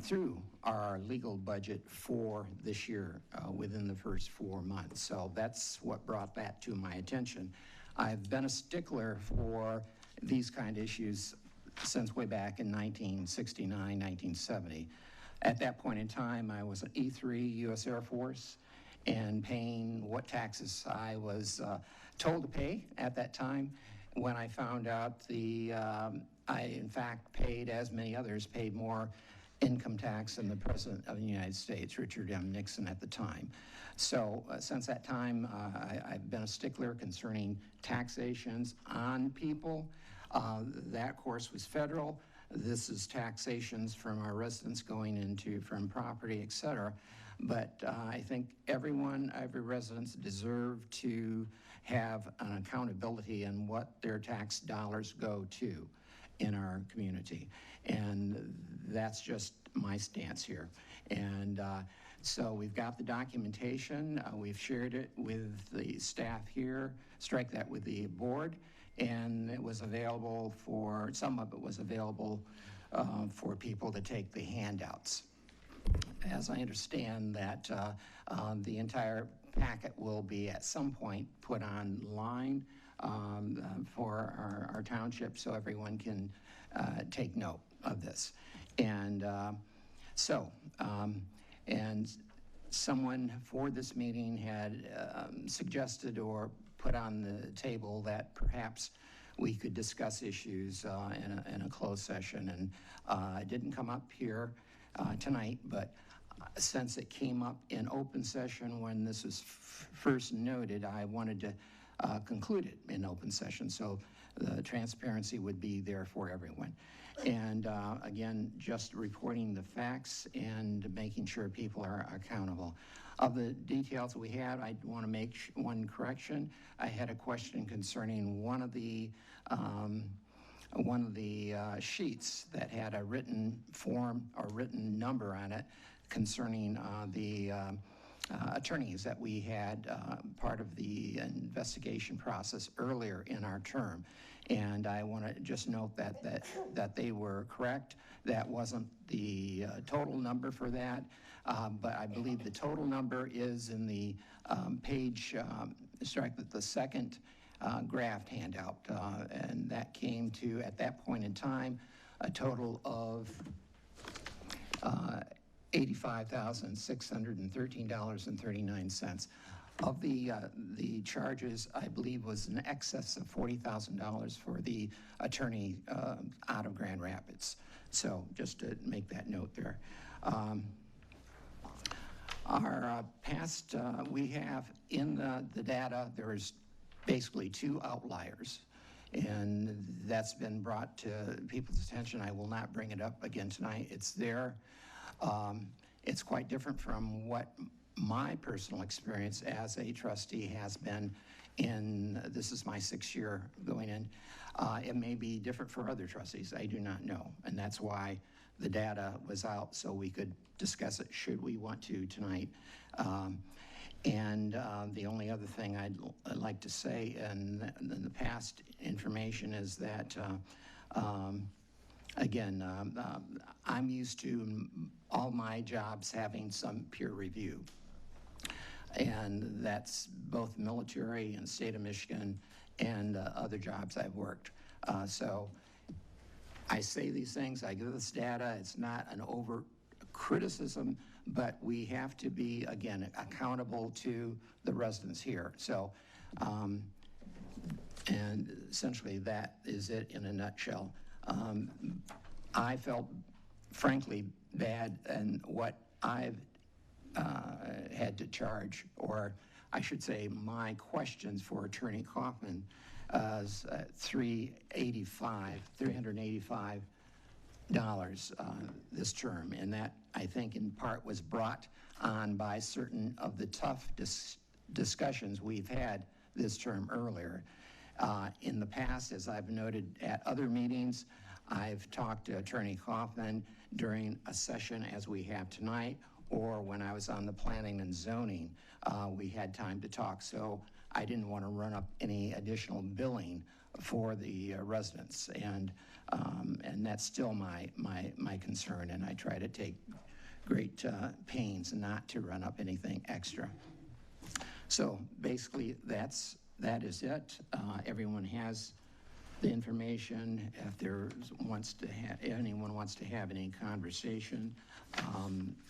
through our legal budget for this year within the first 4 months. So that's what brought that to my attention. I've been a stickler for these kind of issues since way back in 1969, 1970. At that point in time, I was an E3 U.S. Air Force and paying what taxes I was told to pay at that time. When I found out I in fact paid, as many others, paid more income tax than the President of the United States, Richard M. Nixon, at the time. So since that time, I've been a stickler concerning taxations on people. That, of course, was federal. This is taxations from our residents going into, from property, et cetera. But I think every residents deserve to have an accountability in what their tax dollars go to in our community. And that's just my stance here. And so we've got the documentation. We've shared it with the staff here, strike that with the board, and it was available for, some of it was available for people to take the handouts. As I understand that the entire packet will be at some point put online for our township so everyone can take note of this. And and someone for this meeting had suggested or put on the table that perhaps we could discuss issues in a closed session. And it didn't come up here tonight, but since it came up in open session when this was first noted, I wanted to conclude it in open session so the transparency would be there for everyone. And again, just reporting the facts and making sure people are accountable. Of the details we had, I want to make one correction. I had a question concerning one of the sheets that had a written form or written number on it concerning the attorneys that we had part of the investigation process earlier in our term. And I want to just note that they were correct. That wasn't the total number for that, but I believe the total number is in the page, the second graph handout, and that came to, at that point in time, a total of $85,613.39. Of the charges, I believe, was in excess of $40,000 for the attorney out of Grand Rapids. So just to make that note there. Our past, we have in the data, there's basically two outliers, and that's been brought to people's attention. I will not bring it up again tonight. It's there. It's quite different from what my personal experience as a trustee has been in, this is my 6th year going in. It may be different for other trustees. I do not know, and that's why the data was out so we could discuss it should we want to tonight. The only other thing I'd like to say in the past information is that, again, I'm used to all my jobs having some peer review. And that's both military and state of Michigan and other jobs I've worked. So I say these things, I give this data, it's not an overt criticism, but we have to be, again, accountable to the residents here. So, and essentially that is it in a nutshell. I felt, frankly, bad in what I've had to charge, or I should say my questions for Attorney Kaufman is $385 this term, and that I think in part was brought on by certain of the tough discussions we've had this term earlier. In the past, as I've noted at other meetings, I've talked to Attorney Kaufman during a session as we have tonight, or when I was on the planning and zoning, we had time to talk. So I didn't want to run up any additional billing for the residents, and that's still my concern, and I try to take great pains not to run up anything extra. So basically, that is it. Everyone has the information. If anyone wants to have any conversation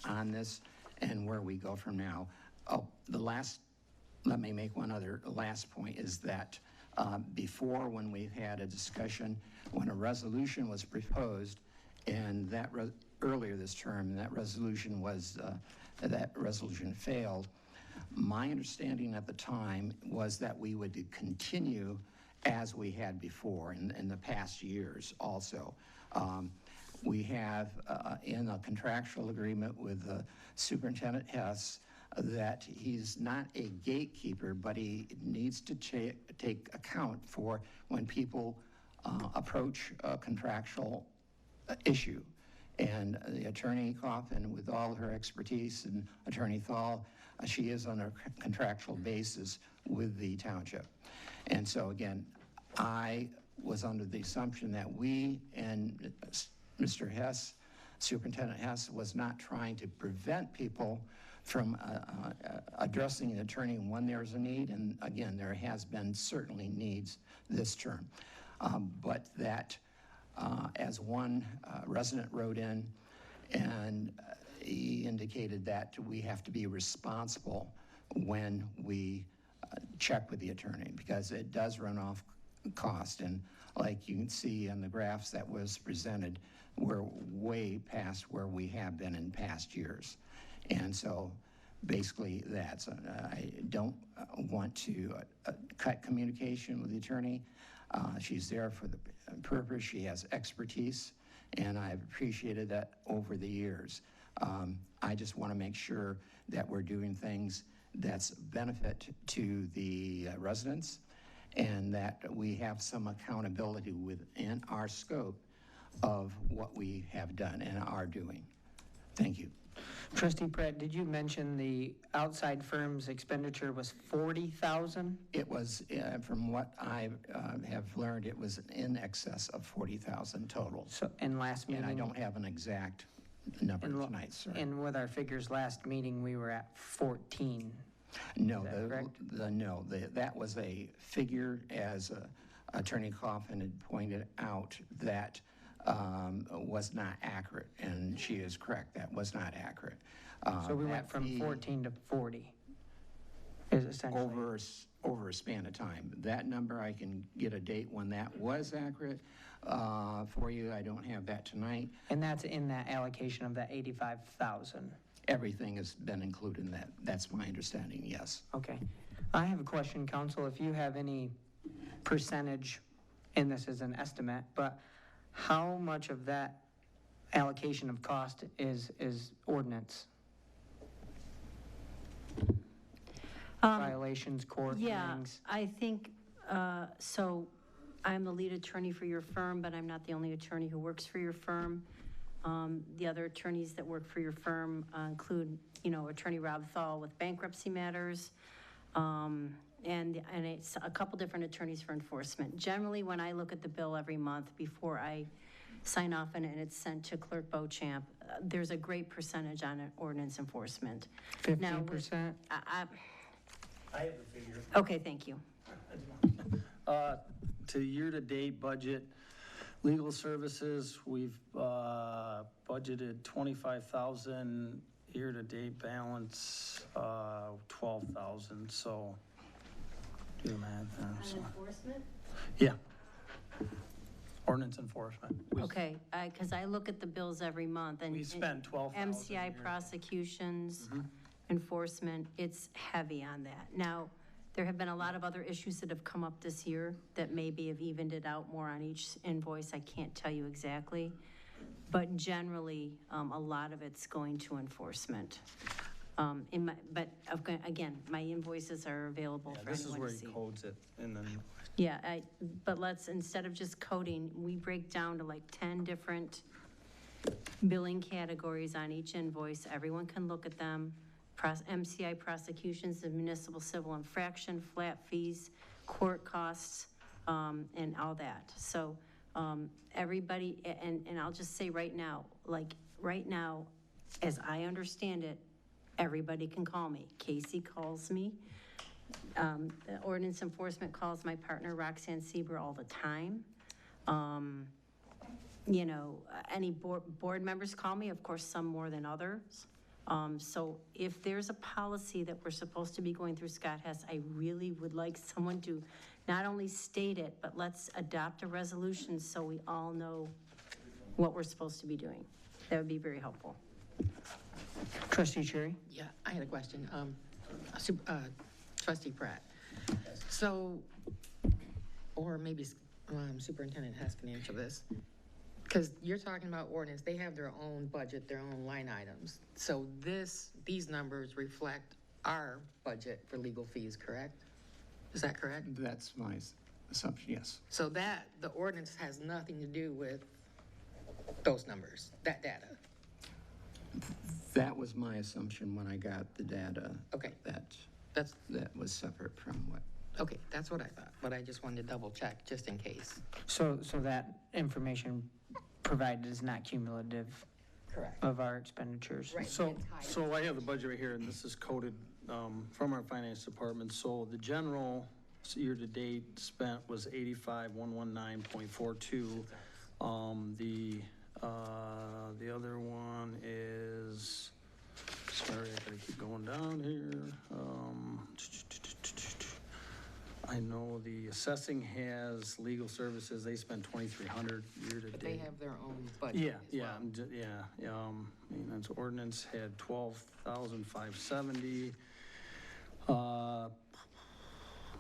on this and where we go from now. Oh, let me make one other last point is that before, when we've had a discussion, when a resolution was proposed, and that earlier this term, that resolution failed. My understanding at the time was that we would continue as we had before in the past years also. We have in a contractual agreement with Superintendent Hess that he's not a gatekeeper, but he needs to take account for when people approach a contractual issue. And the Attorney Kaufman, with all her expertise, and Attorney Thal, she is on a contractual basis with the township. And so again, I was under the assumption that we and Mr. Hess, Superintendent Hess, was not trying to prevent people from addressing an attorney when there's a need. And again, there has been certainly needs this term. But that, as one resident wrote in, and he indicated that we have to be responsible when we check with the attorney, because it does run off cost. And like you can see in the graphs that was presented, we're way past where we have been in past years. And so basically that's, I don't want to cut communication with the attorney. She's there for the purpose. She has expertise, and I've appreciated that over the years. I just want to make sure that we're doing things that's benefit to the residents, and that we have some accountability within our scope of what we have done and are doing. Thank you. Trustee Pratt, did you mention the outside firm's expenditure was $40,000? It was, from what I have learned, it was in excess of $40,000 total. So in last meeting? And I don't have an exact number tonight, sir. And with our figures last meeting, we were at 14. No, that that was a figure, as Attorney Kaufman had pointed out, that was not accurate, and she is correct, that was not accurate. So we went from 14 to 40, is essentially. Over a span of time. That number, I can get a date when that was accurate for you. I don't have that tonight. And that's in that allocation of that $85,000. everything has been included in that. That's my understanding, yes. Okay. I have a question, council, if you have any percentage, and this is an estimate, but how much of that allocation of cost is ordinance? Violations, court Yeah, hearings? I think, so I'm the lead attorney for your firm, but I'm not the only attorney who works for your firm. The other attorneys that work for your firm include, Attorney Rob Thal with bankruptcy matters, and it's a couple different attorneys for enforcement. Generally, when I look at the bill every month before I sign off on it and it's sent to Clerk Beauchamp, there's a great percentage on ordinance enforcement. 15%? I have the figure. Okay, thank you. To year-to-date budget, legal services, we've budgeted 25,000, year-to-date balance, 12,000, so do the math there. So. Enforcement? Yeah. Ordinance enforcement. Okay, because I look at the bills every month and. We spend 12,000 MCI prosecutions, enforcement, it's heavy on that. Now, there have been a lot of other issues that have come up this year that maybe have evened it out more on each invoice. I can't tell you exactly. But generally, a lot of it's going to enforcement. Again, my invoices are available for This is anyone where to he see. codes it, and then Yeah, but let's, instead of just coding, we break down to like 10 different billing categories on each invoice. Everyone can look at them. MCI prosecutions, the municipal civil infraction, flat fees, court costs, and all that. So everybody, and I'll just say right now, as I understand it, everybody can call me. Casey calls me. The ordinance enforcement calls my partner Roxanne Sieber all the time. Any board members call me, of course, some more than others. So if there's a policy that we're supposed to be going through Scott Hess, I really would like someone to not only state it, but let's adopt a resolution so we all know what we're supposed to be doing. That would be very helpful. Trustee Cherry? Yeah, I had a question. Trustee Pratt. So, or maybe Superintendent Hess can answer this. Because you're talking about ordinance, they have their own budget, their own line items. So these numbers reflect our budget for legal fees, correct? Is that correct? That's my assumption, yes. So the ordinance has nothing to do with those numbers, that data? That was my assumption when I got the data. Okay. That was separate from what. Okay, that's what I thought, but I just wanted to double check just in case. So that information provided is not cumulative. Correct. Of our expenditures. Right. So I have the budget right here, and this is coded from our finance department. So the general year-to-date spent was 85,119.42. The other one is, sorry, I gotta keep going down here. I know the assessing has legal services, they spend 2,300 year-to-date. But they have their own budget as well. Maintenance ordinance had 12,570.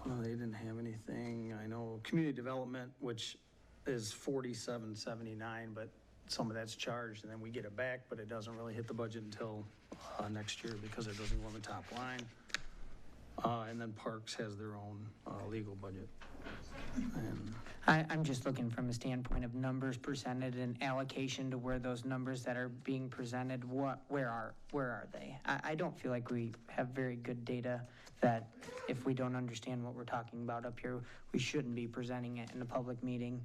They didn't have anything. I know community development, which is 4779, but some of that's charged and then we get it back, but it doesn't really hit the budget until next year because it doesn't go on the top line. And then Parks has their own legal budget. And I'm just looking from a standpoint of numbers presented and allocation to where those numbers that are being presented, where are they? I don't feel like we have very good data that if we don't understand what we're talking about up here, we shouldn't be presenting it in a public meeting.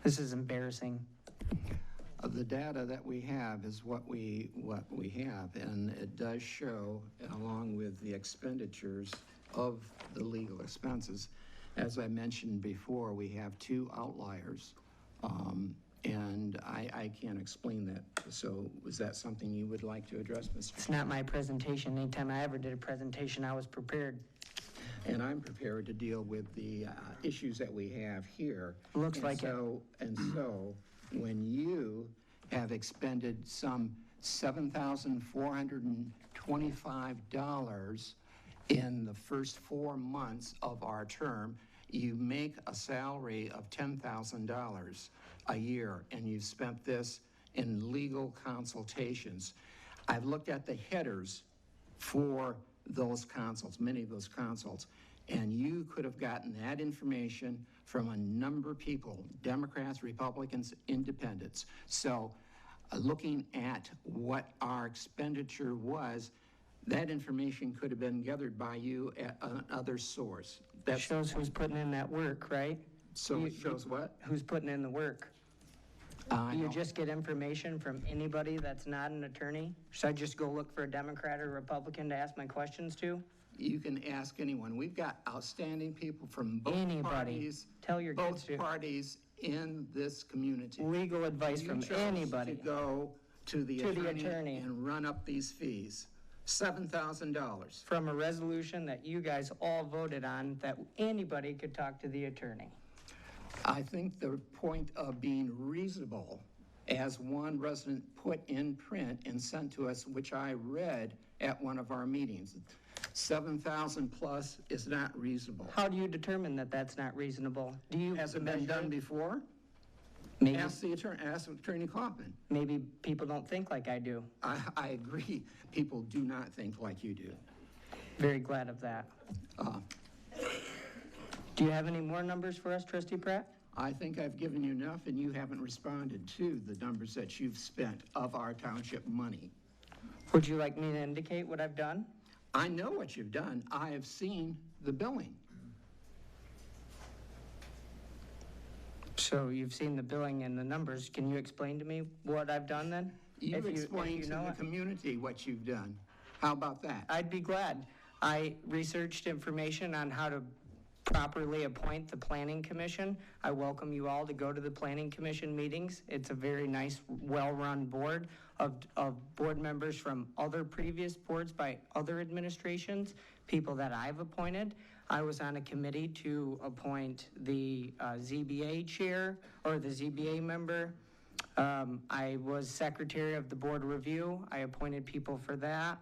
This is embarrassing. The data that we have is what we have, and it does show, along with the expenditures of the legal expenses. As I mentioned before, we have two outliers, and I can't explain that. So was that something you would like to address, Mr. It's not my presentation. Anytime I ever did a presentation, I was prepared. And I'm prepared to deal with the issues that we have here. Looks like it. And so, when you have expended some $7,425 in the first 4 months of our term, you make a salary of $10,000 a year, and you've spent this in legal consultations. I've looked at the headers for those consults, many of those consults, and you could have gotten that information from a number of people, Democrats, Republicans, Independents. So looking at what our expenditure was, that information could have been gathered by you at another source. That shows who's putting in that work, right? So it shows what? Who's putting in the work. Do you just get information from anybody that's not an attorney? Should I just go look for a Democrat or Republican to ask my questions to? You can ask anyone. We've got outstanding people from both parties. Tell your kids to. Both parties in this community. Legal advice from anybody. You chose to go to the attorney and run up these fees. $7,000. From a resolution that you guys all voted on, that anybody could talk to the attorney. I think the point of being reasonable, as one resident put in print and sent to us, which I read at one of our meetings, 7,000 plus is not reasonable. How do you determine that that's not reasonable? Has it been done before? Maybe. Ask Attorney Kaufman. Maybe people don't think like I do. I agree. People do not think like you do. Very glad of that. Do you have any more numbers for us, Trustee Pratt? I think I've given you enough, and you haven't responded to the numbers that you've spent of our township money. Would you like me to indicate what I've done? I know what you've done. I have seen the billing. So you've seen the billing and the numbers. Can you explain to me what I've done then? You've explained to the community what you've done. How about that? I'd be glad. I researched information on how to properly appoint the Planning Commission. I welcome you all to go to the Planning Commission meetings. It's a very nice, well-run board of board members from other previous boards by other administrations, people that I've appointed. I was on a committee to appoint the ZBA chair or the ZBA member. I was secretary of the board review. I appointed people for that.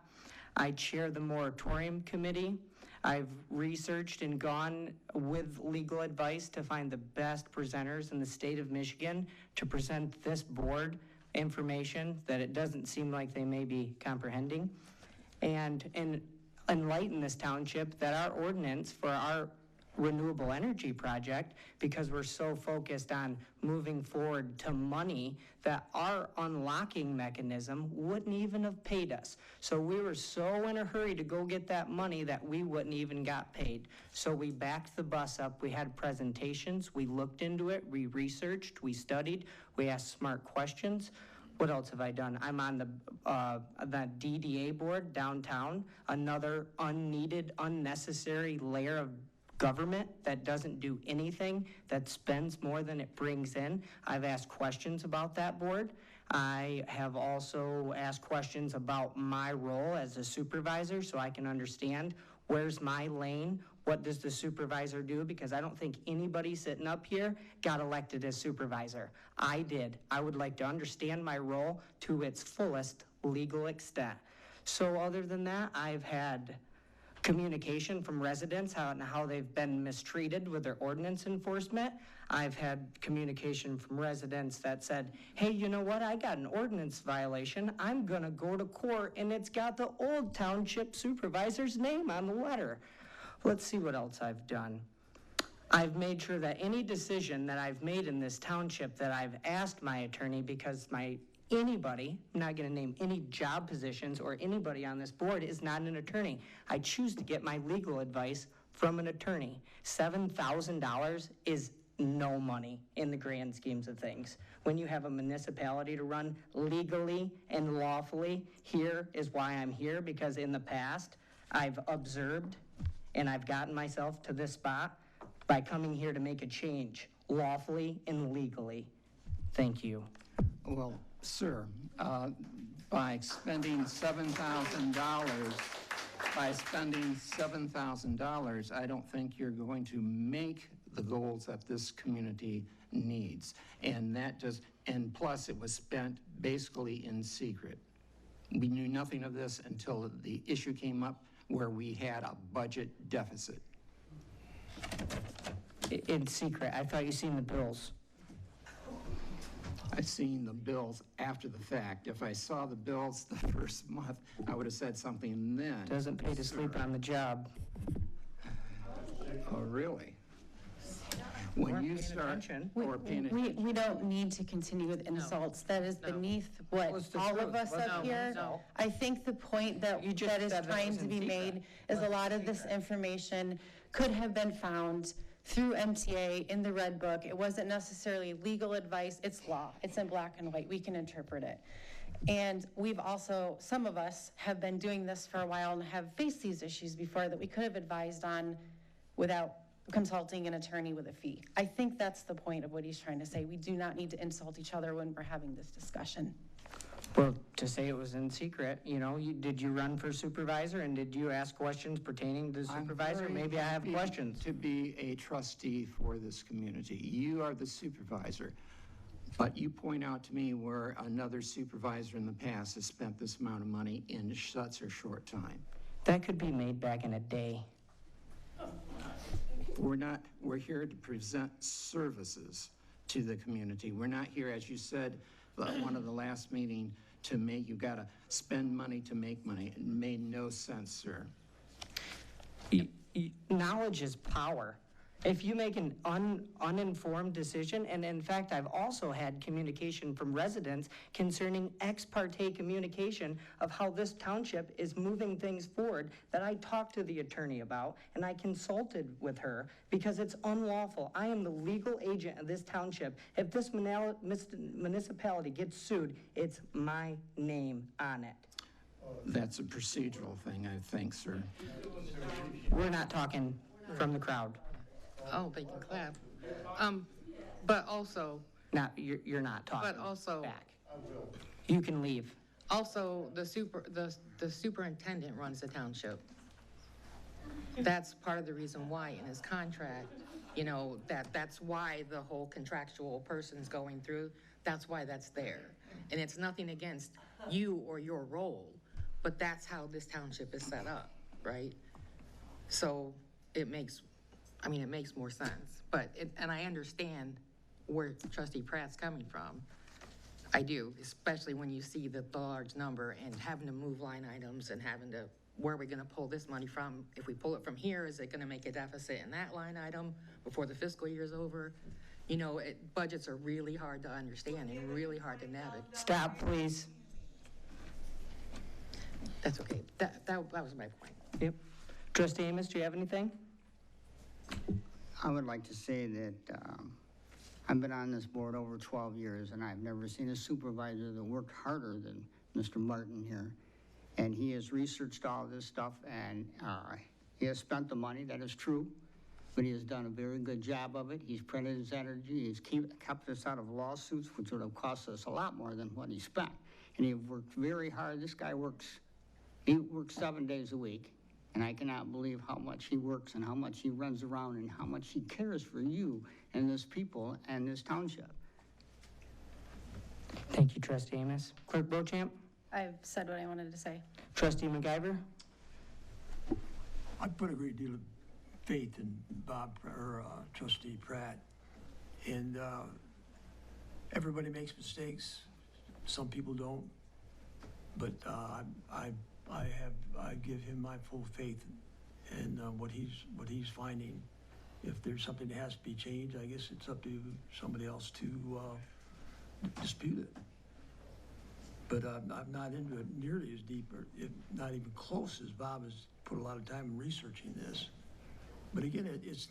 I chair the moratorium committee. I've researched and gone with legal advice to find the best presenters in the state of Michigan to present this board information that it doesn't seem like they may be comprehending, and enlighten this township that our ordinance for our renewable energy project, because we're so focused on moving forward to money, that our unlocking mechanism wouldn't even have paid us. So we were so in a hurry to go get that money that we wouldn't even got paid. So we backed the bus up. We had presentations. We looked into it. We researched. We studied. We asked smart questions. What else have I done? I'm on the DDA board downtown, another unneeded, unnecessary layer of government that doesn't do anything, that spends more than it brings in. I've asked questions about that board. I have also asked questions about my role as a supervisor so I can understand where's my lane, what does the supervisor do, because I don't think anybody sitting up here got elected as supervisor. I did. I would like to understand my role to its fullest legal extent. So other than that, I've had communication from residents on how they've been mistreated with their ordinance enforcement. I've had communication from residents that said, hey, you know what, I got an ordinance violation. I'm gonna go to court and it's got the old township supervisor's name on the letter. Let's see what else I've done. I've made sure that any decision that I've made in this township that I've asked my attorney, because anybody, I'm not going to name any job positions or anybody on this board is not an attorney. I choose to get my legal advice from an attorney. $7,000 is no money in the grand schemes of things. When you have a municipality to run legally and lawfully, here is why I'm here, because in the past, I've observed and I've gotten myself to this spot by coming here to make a change lawfully and legally. Thank you. Well, sir, by spending $7,000, I don't think you're going to make the goals that this community needs. And plus it was spent basically in secret. We knew nothing of this until the issue came up where we had a budget deficit. In secret, I thought you seen the bills. I seen the bills after the fact. If I saw the bills the first month, I would have said something then. Doesn't pay to sleep on the job. Oh, really? When you start, or paying attention. We don't need to continue with insults. That is beneath what Well, it's the all of truth. us Well, up no, here. no. I think the point that You just that is said that trying was to in be secret. made is a lot of this information could have been found through MTA in the Red Book. It wasn't necessarily legal advice. It's law. It's in black and white. We can interpret it. And we've also, some of us have been doing this for a while and have faced these issues before that we could have advised on without consulting an attorney with a fee. I think that's the point of what he's trying to say. We do not need to insult each other when we're having this discussion. Well, to say it was in secret, did you run for supervisor and did you ask questions pertaining to the supervisor? Maybe I have questions. To be a trustee for this community. You are the supervisor, but you point out to me where another supervisor in the past has spent this amount of money in such a short time. That could be made back in a day. We're here to present services to the community. We're not here, as you said, one of the last meeting, you gotta spend money to make money. It made no sense, sir. Knowledge is power. If you make an uninformed decision, and in fact, I've also had communication from residents concerning ex parte communication of how this township is moving things forward that I talked to the attorney about, and I consulted with her because it's unlawful. I am the legal agent of this township. If this municipality gets sued, it's my name on it. That's a procedural thing, I think, sir. We're not talking from the crowd. Oh, they can clap. But also, You're not talking but also, back. You can leave. also, the superintendent runs the township. That's part of the reason why in his contract, that's why the whole contractual person's going through. That's why that's there. And it's nothing against you or your role, but that's how this township is set up, right? So it makes more sense, and I understand where Trustee Pratt's coming from. I do, especially when you see the large number and having to move line items and where are we gonna pull this money from? If we pull it from here, is it gonna make a deficit in that line item before the fiscal year's over? Budgets are really hard to understand and really hard to navigate. Stop, please. That's okay, that was my point. Yep. Trustee Amos, do you have anything? I would like to say that I've been on this board over 12 years, and I've never seen a supervisor that worked harder than Mr. Martin here. And he has researched all this stuff, and he has spent the money, that is true, but he has done a very good job of it. He's printed his energy, he's kept us out of lawsuits, which would have cost us a lot more than what he spent. And he worked very hard. This guy works 7 days a week. And I cannot believe how much he works and how much he runs around and how much he cares for you and this people and this township. Thank you, Trustee Amos. Clerk Beauchamp? I've said what I wanted to say. Trustee McIver? I put a great deal of faith in Trustee Pratt. And everybody makes mistakes. Some people don't. But I give him my full faith in what he's finding. If there's something that has to be changed, I guess it's up to somebody else to dispute it. But I'm not into it nearly as deep, or if not even close as Bob has put a lot of time in researching this. But again, it's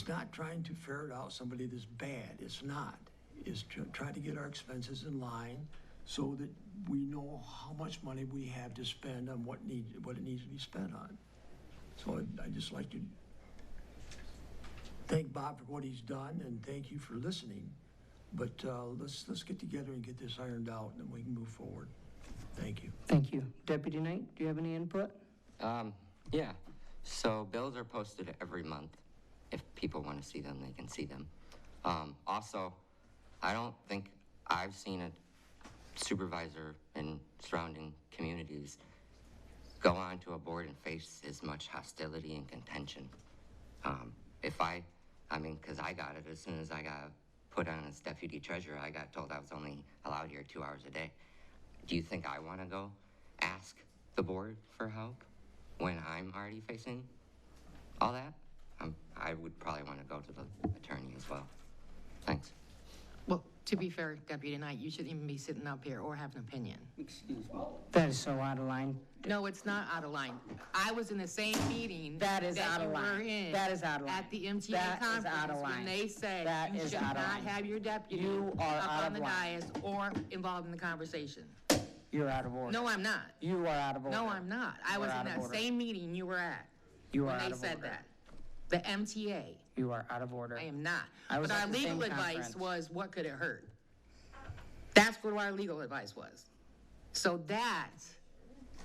not trying to ferret out somebody that's bad. It's not. It's trying to get our expenses in line so that we know how much money we have to spend on what it needs to be spent on. So I just like to thank Bob for what he's done, and thank you for listening. But let's get together and get this ironed out, and then we can move forward. Thank you. Thank you. Deputy Knight, do you have any input? Yeah. So bills are posted every month. If people want to see them, they can see them. Also, I don't think I've seen supervisor in surrounding communities go on to a board and face as much hostility and contention. Because I got it as soon as I got put on as deputy treasurer, I got told I was only allowed here 2 hours a day. Do you think I want to go ask the board for help when I'm already facing all that? I would probably want to go to the attorney as well. Thanks. Well, to be fair, Deputy Knight, you shouldn't even be sitting up here or have an opinion. Excuse me. That is so out of line. No, it's not out of line. I was in the same meeting. That is out of you line. were in That is out of line. At the MTA That is conference. out of line. When they said That you is should out of not line. have your deputy You are up out on of the line. dais or involved in the conversation. You're out of order. No, I'm not. You are out of order. No, I'm not. I You was are in out of that order. same meeting you were at. You are when out they of said order. that. The MTA. You are out of order. I am not. I was But our at the same legal advice conference. was, what could it hurt? That's what our legal advice was. So that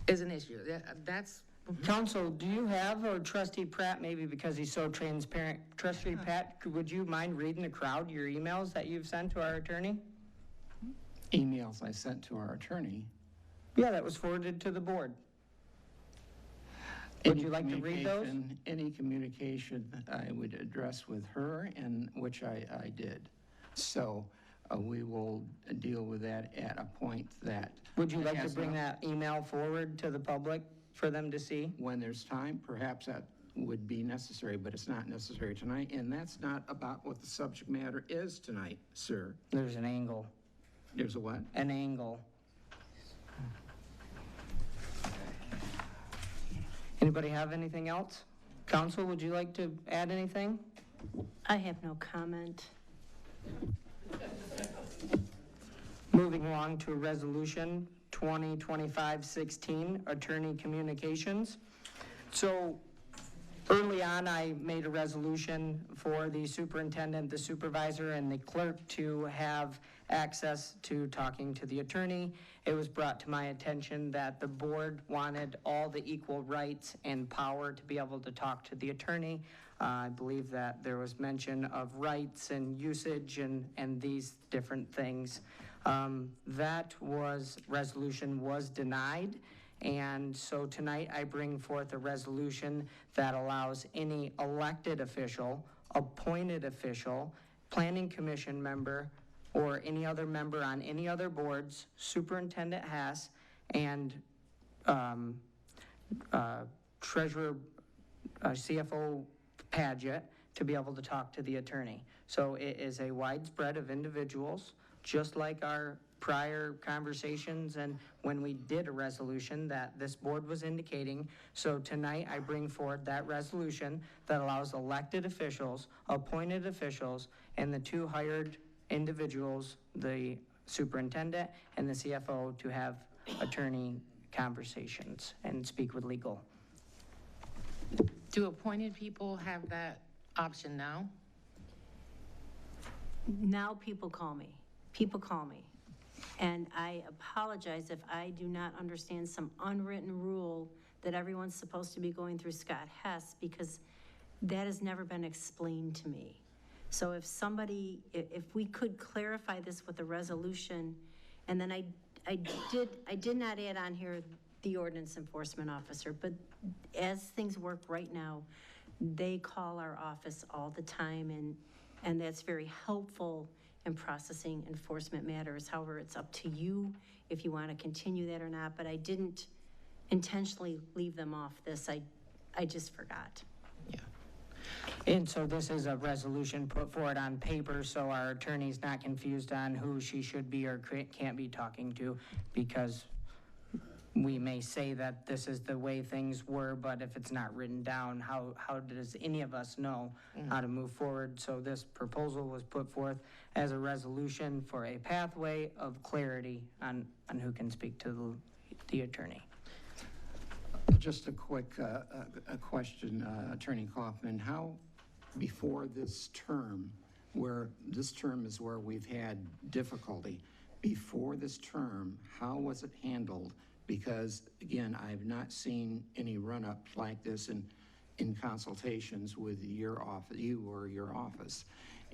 is an issue. That's. Counsel, do you have, or Trustee Pratt, maybe because he's so transparent, Trustee Pratt, would you mind reading the crowd your emails that you've sent to our attorney? Emails I sent to our attorney. Yeah, that was forwarded to the board. Would you like to read those? Any communication I would address with her, and which I did. So we will deal with that at a point that. Would you like to has bring not- that email forward to the public for them to see? When there's time, perhaps that would be necessary, but it's not necessary tonight, and that's not about what the subject matter is tonight, sir. There's an angle. There's a what? An angle. Anybody have anything else? Counsel, would you like to add anything? I have no comment. Moving along to Resolution 2025-16, Attorney Communications. So early on, I made a resolution for the superintendent, the supervisor, and the clerk to have access to talking to the attorney. It was brought to my attention that the board wanted all the equal rights and power to be able to talk to the attorney. I believe that there was mention of rights and usage and these different things. That resolution was denied. And so tonight I bring forth a resolution that allows any elected official, appointed official, planning commission member, or any other member on any other boards, Superintendent Hess, and Treasurer, CFO Padgett, to be able to talk to the attorney. So it is a widespread of individuals, just like our prior conversations and when we did a resolution that this board was indicating. So tonight I bring forward that resolution that allows elected officials, appointed officials, and the two hired individuals, the superintendent and the CFO, to have attorney conversations and speak with legal. Do appointed people have that option now? Now people call me. People call me. And I apologize if I do not understand some unwritten rule that everyone's supposed to be going through Scott Hess, because that has never been explained to me. So if we could clarify this with a resolution, and then I did not add on here the ordinance enforcement officer, but as things work right now, they call our office all the time, and that's very helpful in processing enforcement matters. However, it's up to you if you want to continue that or not, but I didn't intentionally leave them off this. I just forgot. And so this is a resolution put forward on paper, so our attorney's not confused on who she should be or can't be talking to, because we may say that this is the way things were, but if it's not written down, how does any of us know how to move forward? So this proposal was put forth as a resolution for a pathway of clarity on who can speak to the attorney. Just a quick question, Attorney Kaufman. How, before this term, where this term is where we've had difficulty, before this term, how was it handled? Because, again, I've not seen any run-up like this in consultations with your office, you or your office.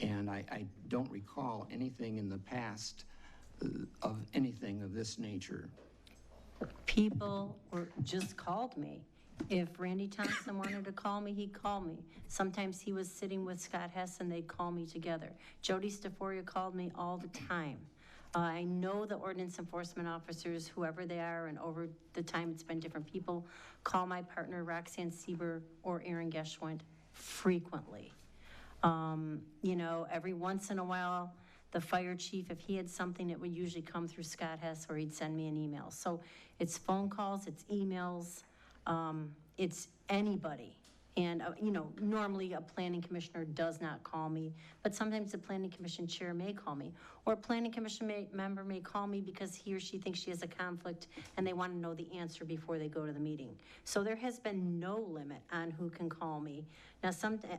And I don't recall anything in the past of anything of this nature? People just called me. If Randy Thompson wanted to call me, he'd call me. Sometimes he was sitting with Scott Hess and they'd call me together. Jody Staforia called me all the time. I know the ordinance enforcement officers, whoever they are, and over the time it's been different people, call my partner Roxanne Sieber or Aaron Geschwind frequently. You know, every once in a while, the fire chief, if he had something, it would usually come through Scott Hess or he'd send me an email. So it's phone calls, it's emails, it's anybody. And, you know, normally a planning commissioner does not call me, but sometimes the planning commission chair may call me, or a planning commission member may call me because he or she thinks she has a conflict and they want to know the answer before they go to the meeting. So there has been no limit on who can call me. Now,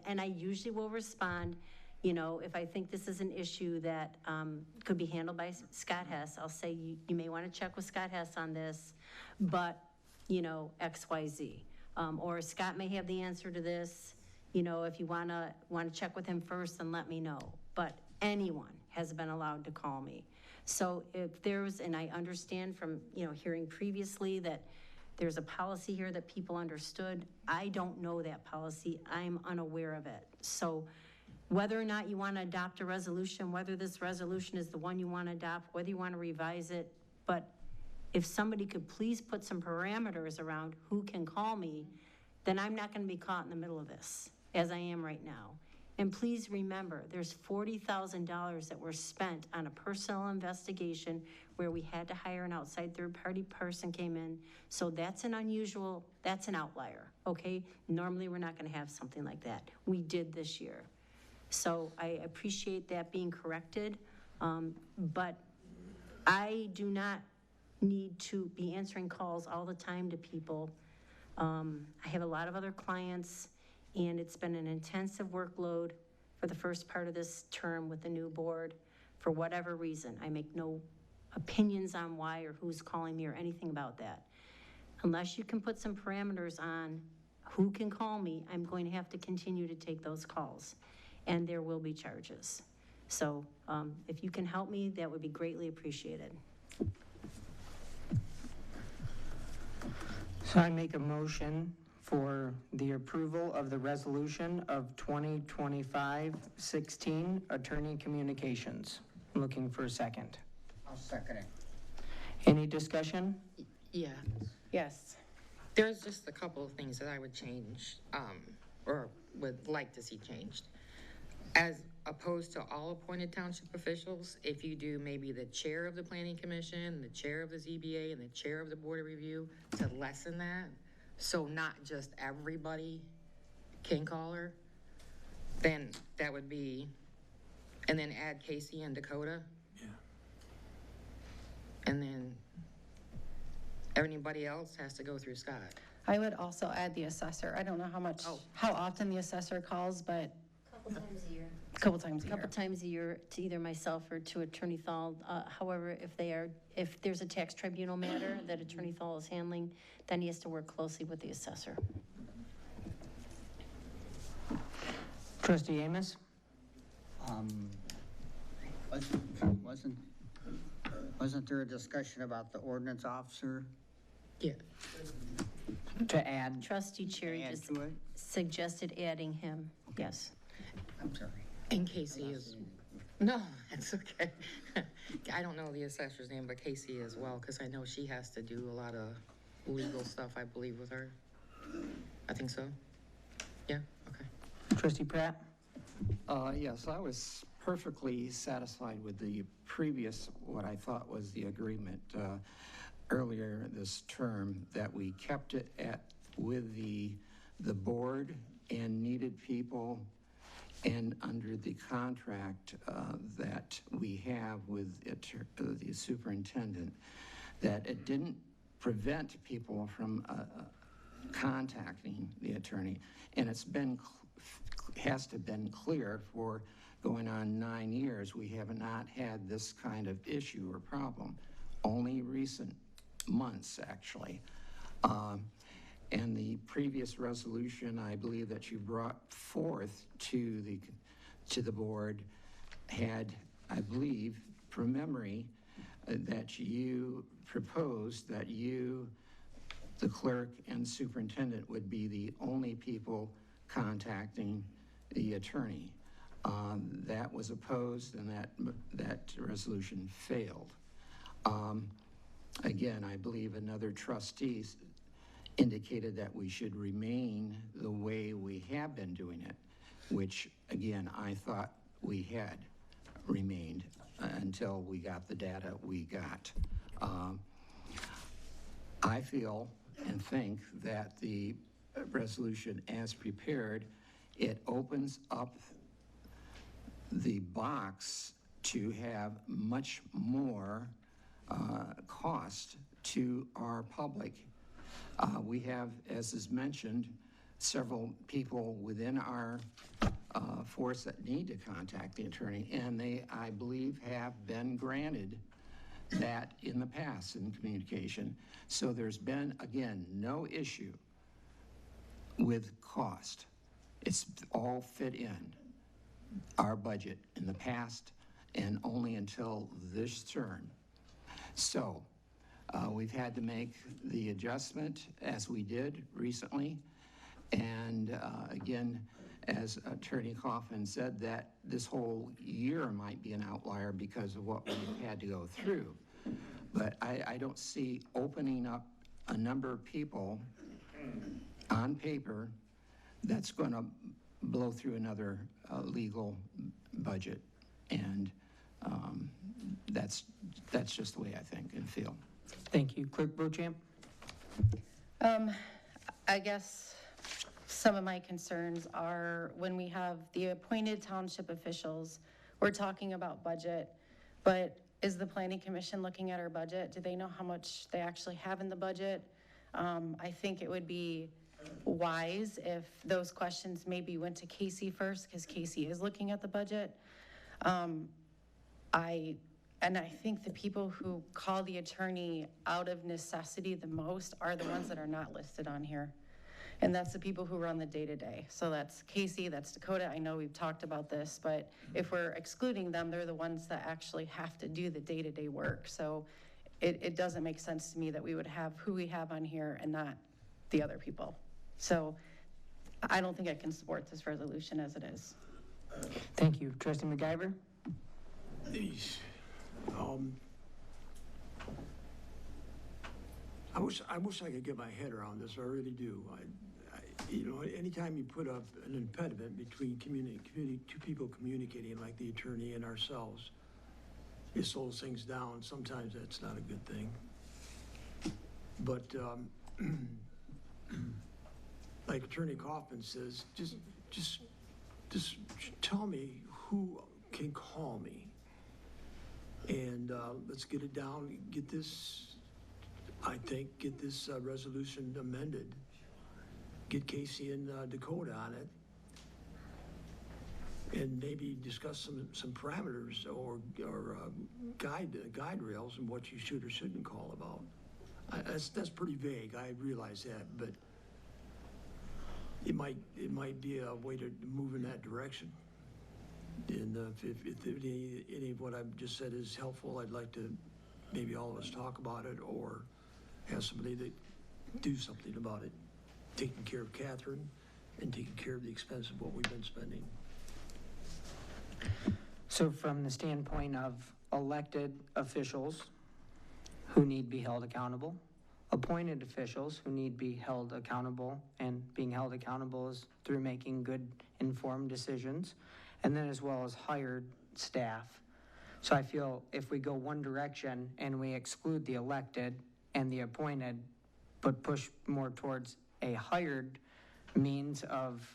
and I usually will respond, you know, if I think this is an issue that could be handled by Scott Hess, I'll say, you may want to check with Scott Hess on this, but, you know, X, Y, Z. Or Scott may have the answer to this. You know, if you want to check with him first, then let me know. But anyone has been allowed to call me. So if there's, and I understand from, you know, hearing previously that there's a policy here that people understood. I don't know that policy. I'm unaware of it. So whether or not you want to adopt a resolution, whether this resolution is the one you want to adopt, whether you want to revise it, but if somebody could please put some parameters around who can call me, then I'm not going to be caught in the middle of this, as I am right now. And please remember, there's $40,000 that were spent on a personnel investigation where we had to hire an outside third-party person came in. So that's an outlier, okay? Normally, we're not going to have something like that. We did this year. So I appreciate that being corrected, but I do not need to be answering calls all the time to people. I have a lot of other clients, and it's been an intensive workload for the first part of this term with the new board for whatever reason. I make no opinions on why or who's calling me or anything about that. Unless you can put some parameters on who can call me, I'm going to have to continue to take those calls, and there will be charges. So if you can help me, that would be greatly appreciated. So I make a motion for the approval of the resolution of 2025-16 Attorney Communications. I'm looking for a second. I'll second it. Any discussion? Yeah, yes. There's just a couple of things that I would change, or would like to see changed. As opposed to all appointed township officials, if you do maybe the chair of the planning commission, the chair of the ZBA, and the chair of the board of review, to lessen that, so not just everybody can call her, then that would be, and then add Casey and Dakota. Yeah. And then everybody else has to go through Scott. I would also add the assessor. I don't know how often the assessor calls, but Couple times a year. couple times a year. Couple times a year to either myself or to Attorney Thal. However, if there's a tax tribunal matter that Attorney Thal is handling, then he has to work closely with the assessor. Trustee Amos? Wasn't there a discussion about the ordinance officer? Yeah. To add? Trustee Cherry Add just to it? suggested adding him, yes. I'm sorry. And Casey is, no, that's okay. I don't know the assessor's name, but Casey as well, because I know she has to do a lot of legal stuff, I believe, with her. I think so. Yeah, okay. Trustee Pratt? Yes, I was perfectly satisfied with the previous, what I thought was the agreement earlier this term, that we kept it with the board and needed people, and under the contract that we have with the superintendent, that it didn't prevent people from contacting the attorney. And it's has to been clear for going on 9 years, we have not had this kind of issue or problem. Only recent months, actually. And the previous resolution, I believe, that you brought forth to the board had, I believe, from memory, that you proposed that you, the clerk and superintendent, would be the only people contacting the attorney. That was opposed, and that resolution failed. Again, I believe another trustee indicated that we should remain the way we have been doing it, which, again, I thought we had remained until we got the data we got. I feel and think that the resolution as prepared, it opens up the box to have much more cost to our public. We have, as is mentioned, several people within our force that need to contact the attorney, and they, I believe, have been granted that in the past in communication. So there's been, again, no issue with cost. It's all fit in our budget in the past and only until this term. So we've had to make the adjustment as we did recently. And again, as Attorney Coffin said, that this whole year might be an outlier because of what we've had to go through. But I don't see opening up a number of people on paper that's going to blow through another legal budget. And that's just the way I think and feel. Thank you. Clerk Bochamp? I guess some of my concerns are when we have the appointed township officials, we're talking about budget, but is the planning commission looking at our budget? Do they know how much they actually have in the budget? I think it would be wise if those questions maybe went to Casey first, because Casey is looking at the budget. I think the people who call the attorney out of necessity the most are the ones that are not listed on here. And that's the people who run the day-to-day. So that's Casey, that's Dakota. I know we've talked about this, but if we're excluding them, they're the ones that actually have to do the day-to-day work. So it doesn't make sense to me that we would have who we have on here and not the other people. So I don't think I can support this resolution as it is. Thank you. Trustee McIver? I wish I could get my head around this. I really do. Anytime you put up an impediment between two people communicating, like the attorney and ourselves, it slows things down. Sometimes that's not a good thing. But like Attorney Kaufman says, just tell me who can call me, and let's get it down. Get this resolution amended. Get Casey and Dakota on it, and maybe discuss some parameters or guide rails and what you should or shouldn't call about. That's pretty vague. I realize that, but it might be a way to move in that direction. And if any of what I've just said is helpful, I'd like to maybe all of us talk about it or have somebody that do something about it, taking care of Catherine and taking care of the expense of what we've been spending. So from the standpoint of elected officials who need to be held accountable, appointed officials who need to be held accountable, and being held accountable is through making good informed decisions, and then as well as hired staff. So I feel if we go one direction and we exclude the elected and the appointed, but push more towards a hired means of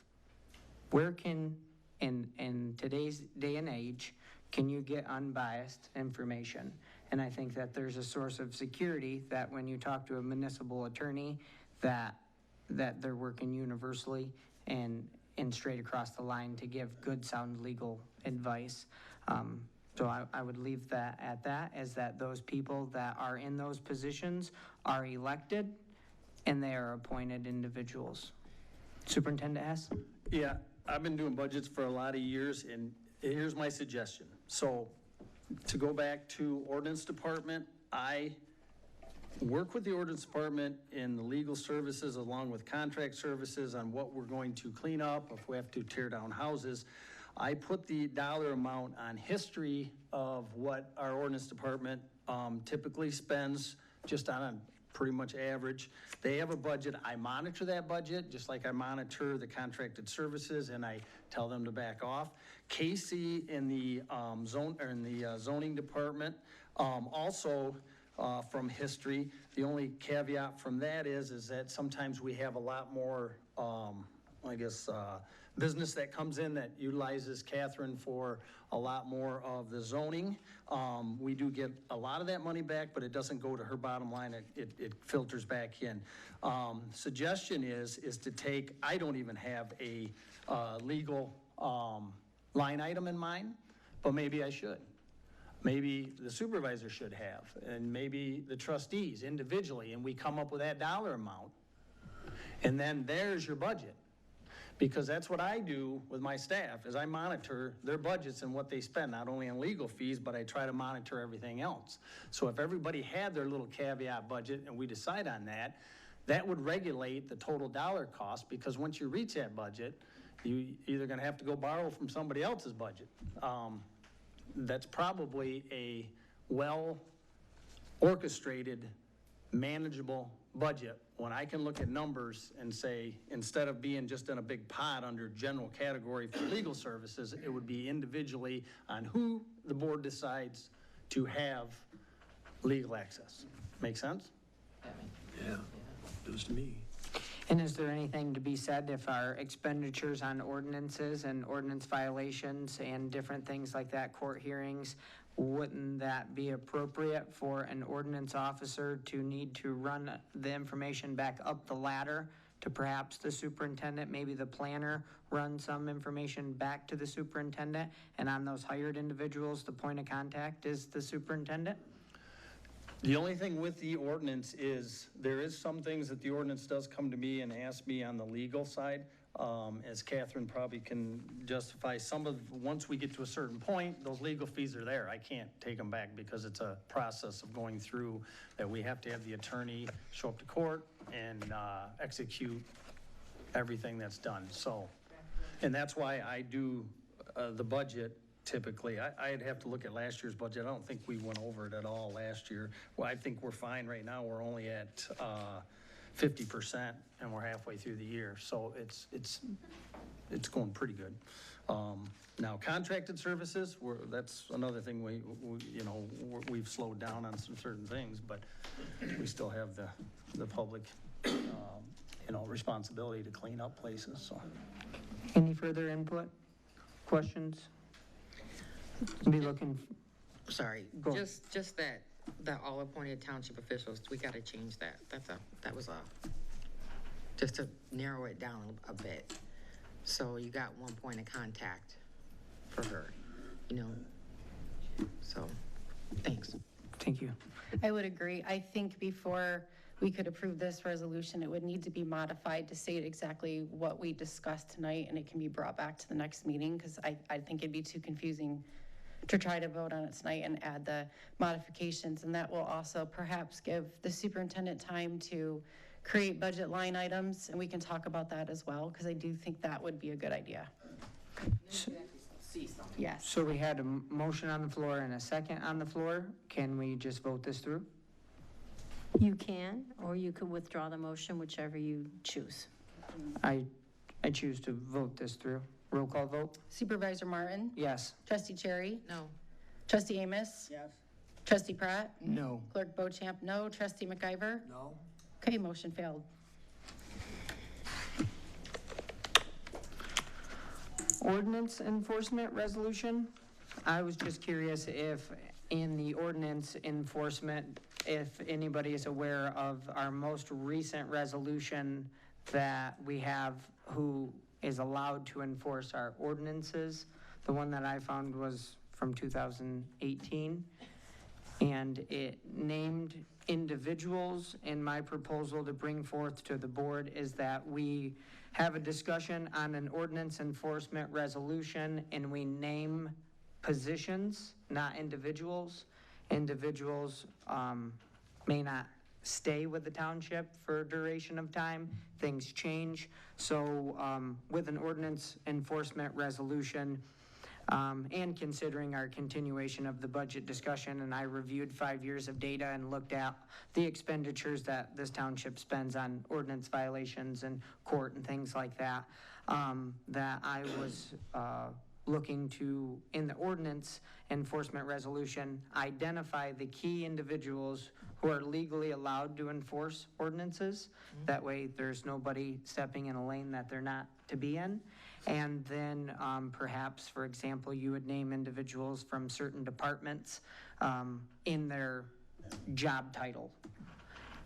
where can, in today's day and age, can you get unbiased information? And I think that there's a source of security that when you talk to a municipal attorney, that they're working universally and straight across the line to give good, sound legal advice. So I would leave that at that, as that those people that are in those positions are elected and they are appointed individuals. Superintendent Hess? Yeah, I've been doing budgets for a lot of years, and here's my suggestion. So To go back to ordinance department, I work with the ordinance department in the legal services along with contract services on what we're going to clean up, if we have to tear down houses. I put the dollar amount on history of what our ordinance department typically spends, just on a pretty much average. They have a budget. I monitor that budget, just like I monitor the contracted services, and I tell them to back off. Casey in the zoning department, also from history, the only caveat from that is that sometimes we have a lot more, business that comes in that utilizes Catherine for a lot more of the zoning. We do get a lot of that money back, but it doesn't go to her bottom line. It filters back in. Suggestion is to take, I don't even have a legal line item in mind, but maybe I should. Maybe the supervisor should have, and maybe the trustees individually, and we come up with that dollar amount. And then there's your budget. Because that's what I do with my staff, is I monitor their budgets and what they spend, not only on legal fees, but I try to monitor everything else. So if everybody had their little caveat budget and we decide on that, that would regulate the total dollar cost, because once you reach that budget, you either gonna have to go borrow from somebody else's budget. That's probably a well-orchestrated, manageable budget when I can look at numbers and say, instead of being just in a big pot under general category for legal services, it would be individually on who the board decides to have legal access. Make sense? Yeah, does to me. And is there anything to be said if our expenditures on ordinances and ordinance violations and different things like that, court hearings, wouldn't that be appropriate for an ordinance officer to need to run the information back up the ladder to perhaps the superintendent, maybe the planner, run some information back to the superintendent, and on those hired individuals, the point of contact is the superintendent? The only thing with the ordinance is there is some things that the ordinance does come to me and ask me on the legal side. As Catherine probably can justify, once we get to a certain point, those legal fees are there. I can't take them back because it's a process of going through that we have to have the attorney show up to court and execute everything that's done. So, and that's why I do the budget. Typically, I'd have to look at last year's budget. I don't think we went over it at all last year. Well, I think we're fine right now. We're only at 50%, and we're halfway through the year. So it's going pretty good. Now, contracted services, that's another thing we've slowed down on some certain things, but we still have the public, responsibility to clean up places. So, any further input, questions? Be looking. Sorry, just that all appointed township officials, we got to change that. That was just to narrow it down a bit. So you got one point of contact for her, so thanks. Thank you. I would agree. I think before we could approve this resolution, it would need to be modified to state exactly what we discussed tonight, and it can be brought back to the next meeting, because I think it'd be too confusing to try to vote on it tonight and add the modifications. And that will also perhaps give the superintendent time to create budget line items, and we can talk about that as well, because I do think that would be a good idea. Yes. So we had a motion on the floor and a second on the floor. Can we just vote this through? You can, or you could withdraw the motion, whichever you choose. I choose to vote this through. Roll call vote? Supervisor Martin? Yes. Trustee Cherry? No. Trustee Amos? Yes. Trustee Pratt? no. Clerk Bochamp, no. Trustee McIver? No? Okay, motion failed. Ordinance enforcement resolution. I was just curious if in the ordinance enforcement, if anybody is aware of our most recent resolution that we have who is allowed to enforce our ordinances. The one that I found was from 2018, and it named individuals. In my proposal to bring forth to the board is that we have a discussion on an ordinance enforcement resolution, and we name positions, not individuals. Individuals may not stay with the township for a duration of time. Things change. So with an ordinance enforcement resolution, and considering our continuation of the budget discussion, and I reviewed 5 years of data and looked at the expenditures that this township spends on ordinance violations and court and things like that, that I was looking to, in the ordinance enforcement resolution, identify the key individuals who are legally allowed to enforce ordinances. That way there's nobody stepping in a lane that they're not to be in. And then perhaps, for example, you would name individuals from certain departments in their job title.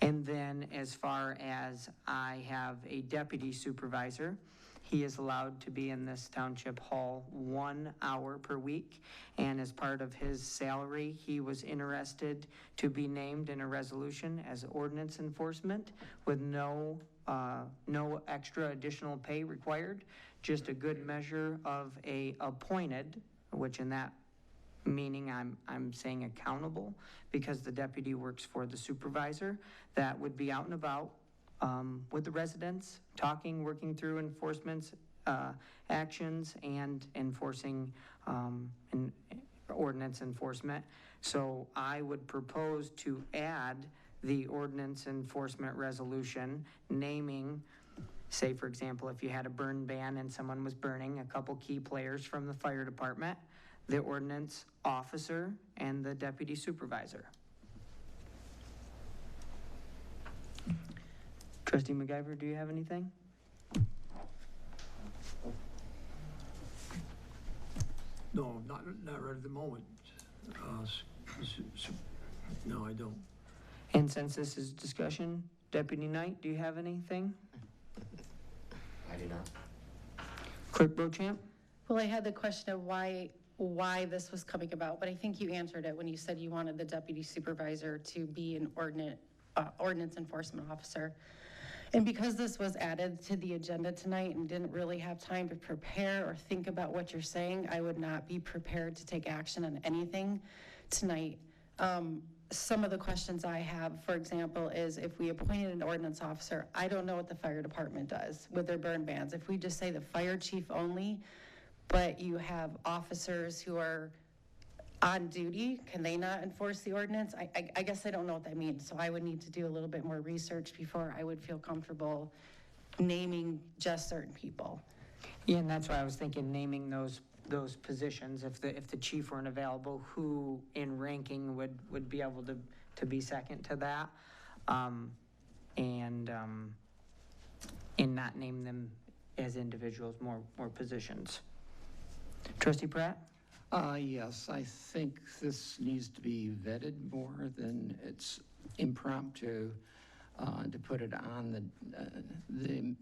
And then as far as I have a deputy supervisor, he is allowed to be in this township hall 1 hour per week. And as part of his salary, he was interested to be named in a resolution as ordinance enforcement with no extra additional pay required, just a good measure of a appointed, which in that meaning I'm saying accountable, because the deputy works for the supervisor, that would be out and about with the residents, talking, working through enforcement actions and enforcing ordinance enforcement. So I would propose to add the ordinance enforcement resolution naming, say for example, if you had a burn ban and someone was burning, a couple key players from the fire department, the ordinance officer, and the deputy supervisor. Trustee McIver, do you have anything? No, not right at the moment. No, I don't. And since this is discussion, Deputy Knight, do you have anything? I do not. Clerk Beauchamp? Well, I had the question of why this was coming about, but I think you answered it when you said you wanted the deputy supervisor to be an ordinance enforcement officer. And because this was added to the agenda tonight and didn't really have time to prepare or think about what you're saying, I would not be prepared to take action on anything tonight. Some of the questions I have, for example, is if we appointed an ordinance officer, I don't know what the fire department does with their burn bans. If we just say the fire chief only, but you have officers who are on duty, can they not enforce the ordinance? I guess I don't know what that means, so I would need to do a little bit more research before I would feel comfortable naming just certain people. Yeah, and that's why I was thinking naming those positions, if the chief weren't available, who in ranking would be able to be second to that, and not name them as individuals, more positions. Trustee Pratt? Yes, I think this needs to be vetted more than it's impromptu to put it on the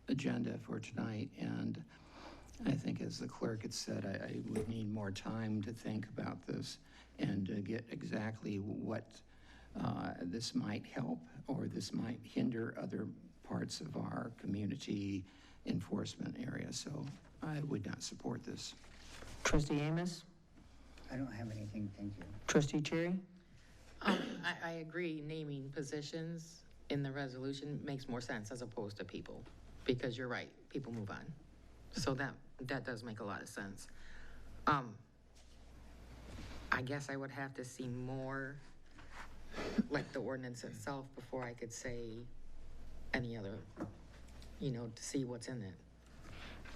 agenda for tonight. And I think, as the clerk had said, I would need more time to think about this and to get exactly what this might help or this might hinder other parts of our community enforcement area. So I would not support this. Trustee Amos? I don't have anything, thank you. Trustee Cherry? I agree, naming positions in the resolution makes more sense as opposed to people, because you're right, people move on. So that does make a lot of sense. I guess I would have to see more, like the ordinance itself, before I could say any other, to see what's in it.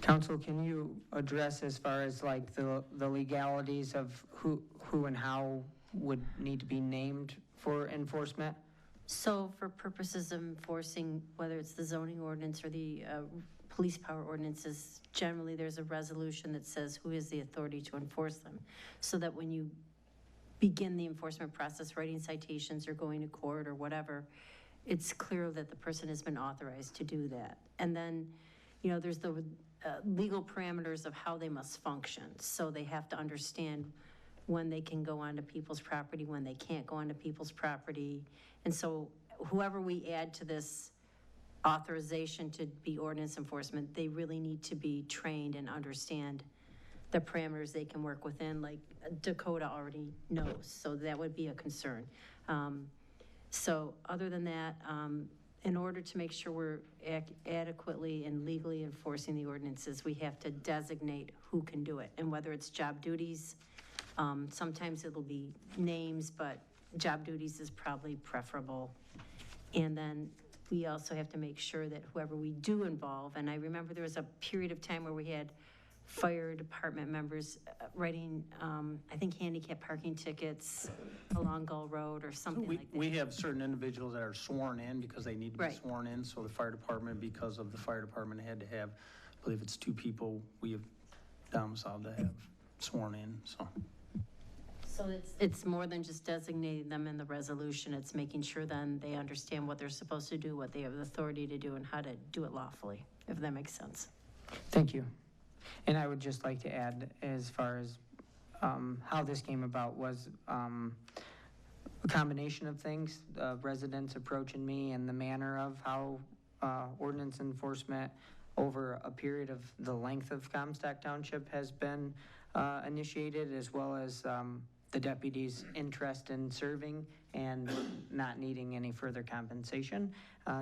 Council, can you address as far as like the legalities of who and how would need to be named for enforcement? So for purposes of enforcing, whether it's the zoning ordinance or the police power ordinances, generally there's a resolution that says who has the authority to enforce them. So that when you begin the enforcement process, writing citations or going to court or whatever, it's clear that the person has been authorized to do that. And then, there's the legal parameters of how they must function. So they have to understand when they can go onto people's property, when they can't go onto people's property. And so whoever we add to this authorization to be ordinance enforcement, they really need to be trained and understand the parameters they can work within, like Dakota already knows, so that would be a concern. So other than that, in order to make sure we're adequately and legally enforcing the ordinances, we have to designate who can do it, and whether it's job duties, sometimes it'll be names, but job duties is probably preferable. And then we also have to make sure that whoever we do involve, and I remember there was a period of time where we had fire department members writing, I think, handicap parking tickets along Gull Road or something like that. We have certain individuals that are sworn in because they need to be sworn in. So the fire department, because of the fire department, had to have, I believe it's 2 people we have domiciled to have sworn in, so. So it's more than just designating them in the resolution. It's making sure then they understand what they're supposed to do, what they have the authority to do, and how to do it lawfully, if that makes sense. Thank you. And I would just like to add, as far as how this came about, was a combination of things, residents approaching me and the manner of how ordinance enforcement over a period of the length of Comstock Township has been initiated, as well as the deputies' interest in serving and not needing any further compensation,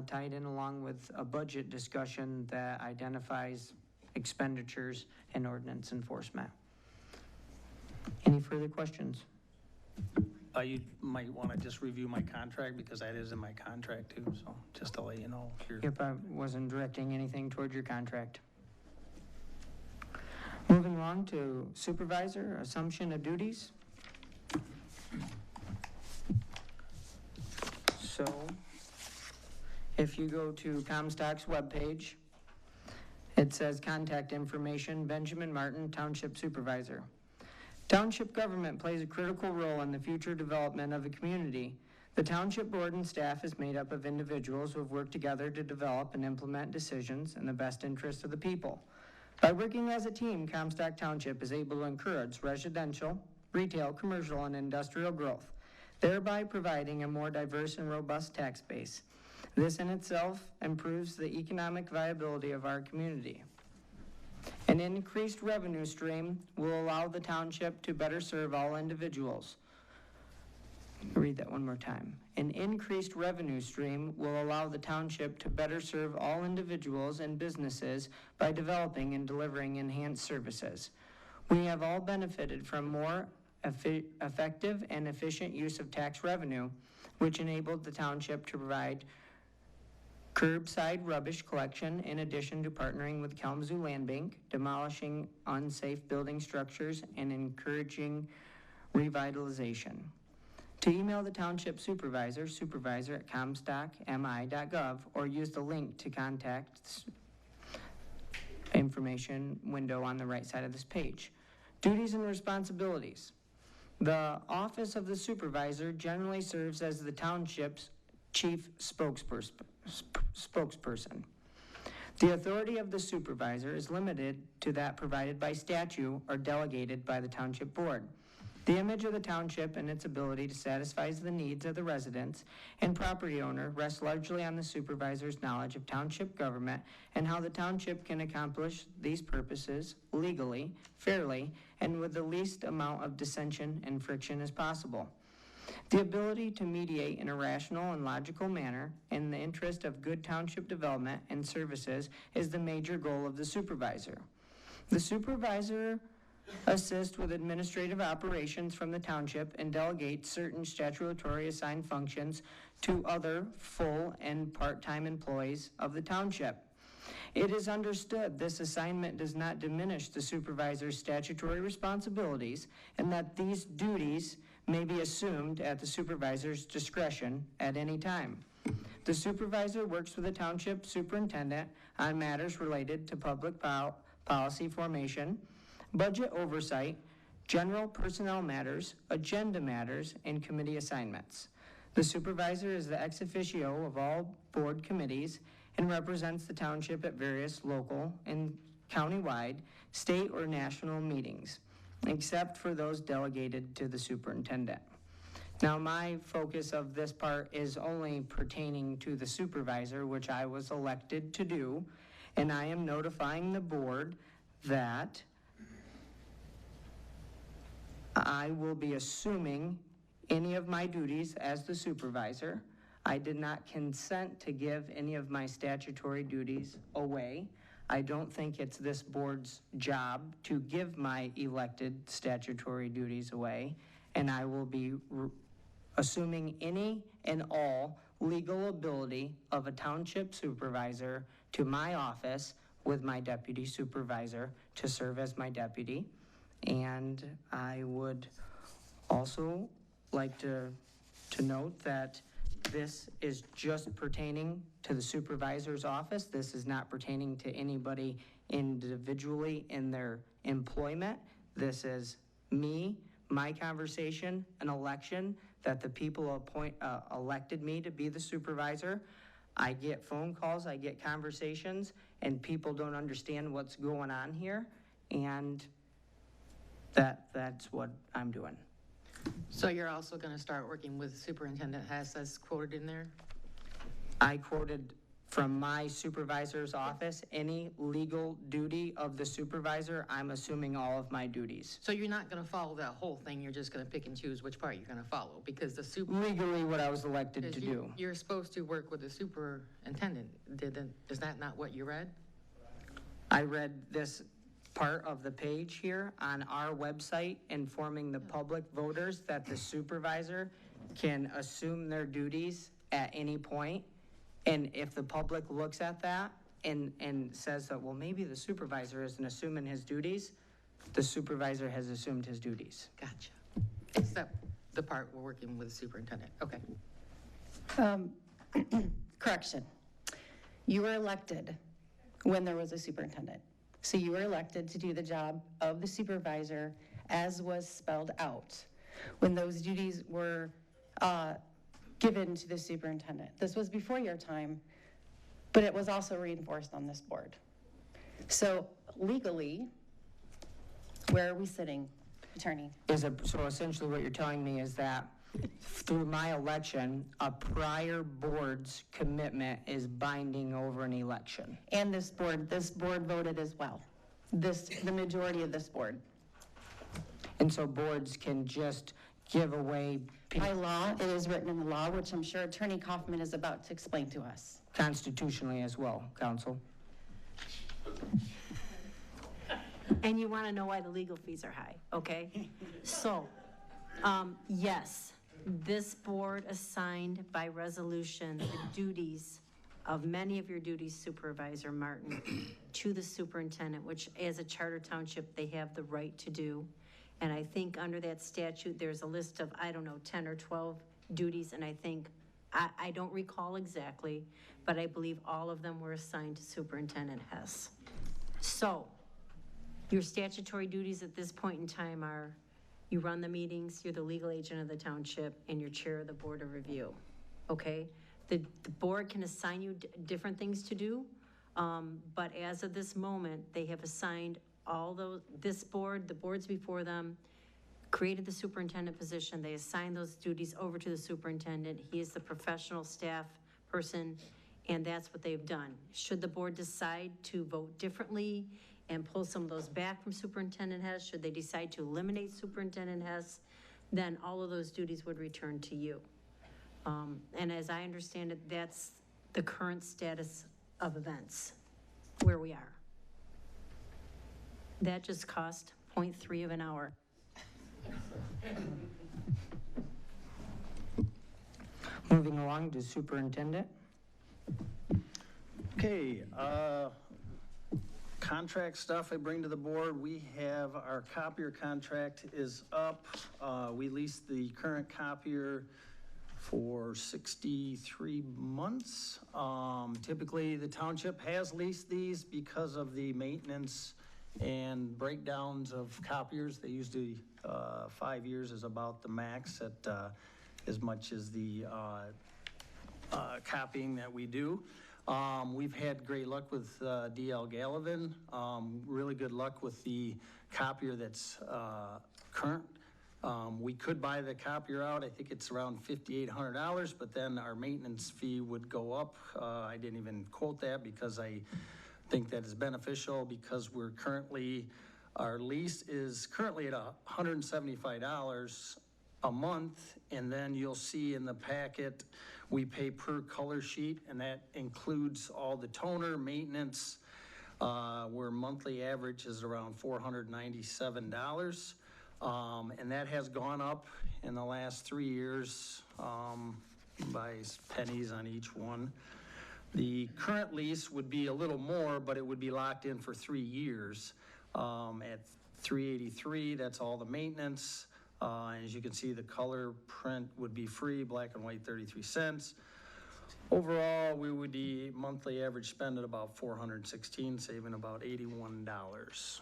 tied in along with a budget discussion that identifies expenditures and ordinance enforcement. Any further questions? You might want to just review my contract, because that is in my contract too, so just to let you know. If you're... Yep, I wasn't directing anything toward your contract. Moving along to supervisor, assumption of duties. So, if you go to Comstock's webpage, it says contact information, Benjamin Martin, Township Supervisor. Township government plays a critical role in the future development of a community. The township board and staff is made up of individuals who have worked together to develop and implement decisions in the best interest of the people. By working as a team, Comstock Township is able to encourage residential, retail, commercial, and industrial growth, thereby providing a more diverse and robust tax base. This in itself improves the economic viability of our community. An increased revenue stream will allow the township to better serve all individuals. I'll read that one more time. An increased revenue stream will allow the township to better serve all individuals and businesses by developing and delivering enhanced services. We have all benefited from more effective and efficient use of tax revenue, which enabled the township to provide curbside rubbish collection, in addition to partnering with Kalamazoo Land Bank, demolishing unsafe building structures, and encouraging revitalization. To email the township supervisor, supervisor@comstockmi.gov, or use the link to contact information window on the right side of this page. Duties and responsibilities. The office of the supervisor generally serves as the township's chief spokesperson. The authority of the supervisor is limited to that provided by statute or delegated by the township board. The image of the township and its ability to satisfy the needs of the residents and property owner rests largely on the supervisor's knowledge of township government and how the township can accomplish these purposes legally, fairly, and with the least amount of dissension and friction as possible. The ability to mediate in a rational and logical manner in the interest of good township development and services is the major goal of the supervisor. The supervisor assists with administrative operations from the township and delegates certain statutory assigned functions to other full and part-time employees of the township. It is understood this assignment does not diminish the supervisor's statutory responsibilities, and that these duties may be assumed at the supervisor's discretion at any time. The supervisor works with the township superintendent on matters related to public policy formation, budget oversight, general personnel matters, agenda matters, and committee assignments. The supervisor is the ex officio of all board committees and represents the township at various local and countywide, state, or national meetings, except for those delegated to the superintendent. Now, my focus of this part is only pertaining to the supervisor, which I was elected to do, and I am notifying the board that I will be assuming any of my duties as the supervisor. I did not consent to give any of my statutory duties away. I don't think it's this board's job to give my elected statutory duties away, and I will be assuming any and all legal ability of a township supervisor to my office with my deputy supervisor to serve as my deputy. And I would also like to note that this is just pertaining to the supervisor's office. This is not pertaining to anybody individually in their employment. This is me, my conversation, an election that the people elected me to be the supervisor. I get phone calls, I get conversations, and people don't understand what's going on here, and that's what I'm doing. So you're also going to start working with Superintendent Hess as quoted in there? I quoted from my supervisor's office, any legal duty of the supervisor, I'm assuming all of my duties. So you're not going to follow that whole thing, you're just going to pick and choose which part you're going to follow, because the Legally, what I was elected to do. You're supposed to work with the superintendent. Is that not what you read? I read this part of the page here on our website informing the public voters that the supervisor can assume their duties at any point. And if the public looks at that and says that, well, maybe the supervisor isn't assuming his duties, the supervisor has assumed his duties. Gotcha. Except the part we're working with the superintendent. Okay. Correction. You were elected when there was a superintendent. So you were elected to do the job of the supervisor as was spelled out when those duties were given to the superintendent. This was before your time, but it was also reinforced on this board. So legally, where are we sitting, attorney? So essentially what you're telling me is that through my election, a prior board's commitment is binding over an election. And this board voted as well. The majority of this board. And so boards can just give away. By law, it is written in the law, which I'm sure Attorney Kaufman is about to explain to us. Constitutionally as well, counsel. And you want to know why the legal fees are high, okay? So, yes, this board assigned by resolution the duties of many of your duties, Supervisor Martin, to the superintendent, which as a charter township, they have the right to do. And I think under that statute, there's a list of, 10 or 12 duties, and I think, I don't recall exactly, but I believe all of them were assigned to Superintendent Hess. So, your statutory duties at this point in time are, you run the meetings, you're the legal agent of the township, and you're chair of the Board of Review, okay? The board can assign you different things to do, but as of this moment, they have assigned all those, this board, the boards before them, created the superintendent position, they assigned those duties over to the superintendent. He is the professional staff person, and that's what they've done. Should the board decide to vote differently and pull some of those back from Superintendent Hess, should they decide to eliminate Superintendent Hess, then all of those duties would return to you. And as I understand it, that's the current status of events, where we are. That just cost 0.3 of an hour. Moving along to superintendent. Okay, contract stuff I bring to the board. We have our copier contract is up. We leased the current copier for 63 months. Typically, the township has leased these because of the maintenance and breakdowns of copiers. They usually, 5 years is about the max at as much as the copying that we do. We've had great luck with DL Gavel. Really good luck with the copier that's current. We could buy the copier out. I think it's around $5,800, but then our maintenance fee would go up. I didn't even quote that because I think that is beneficial because we're currently Our lease is currently at $175 a month, and then you'll see in the packet, we pay per color sheet, and that includes all the toner, maintenance, where monthly average is around $497. And that has gone up in the last 3 years by pennies on each one. The current lease would be a little more, but it would be locked in for 3 years. At $383, that's all the maintenance. As you can see, the color print would be free, black and white 33 cents. Overall, we would be monthly average spend at about $416, saving about $81.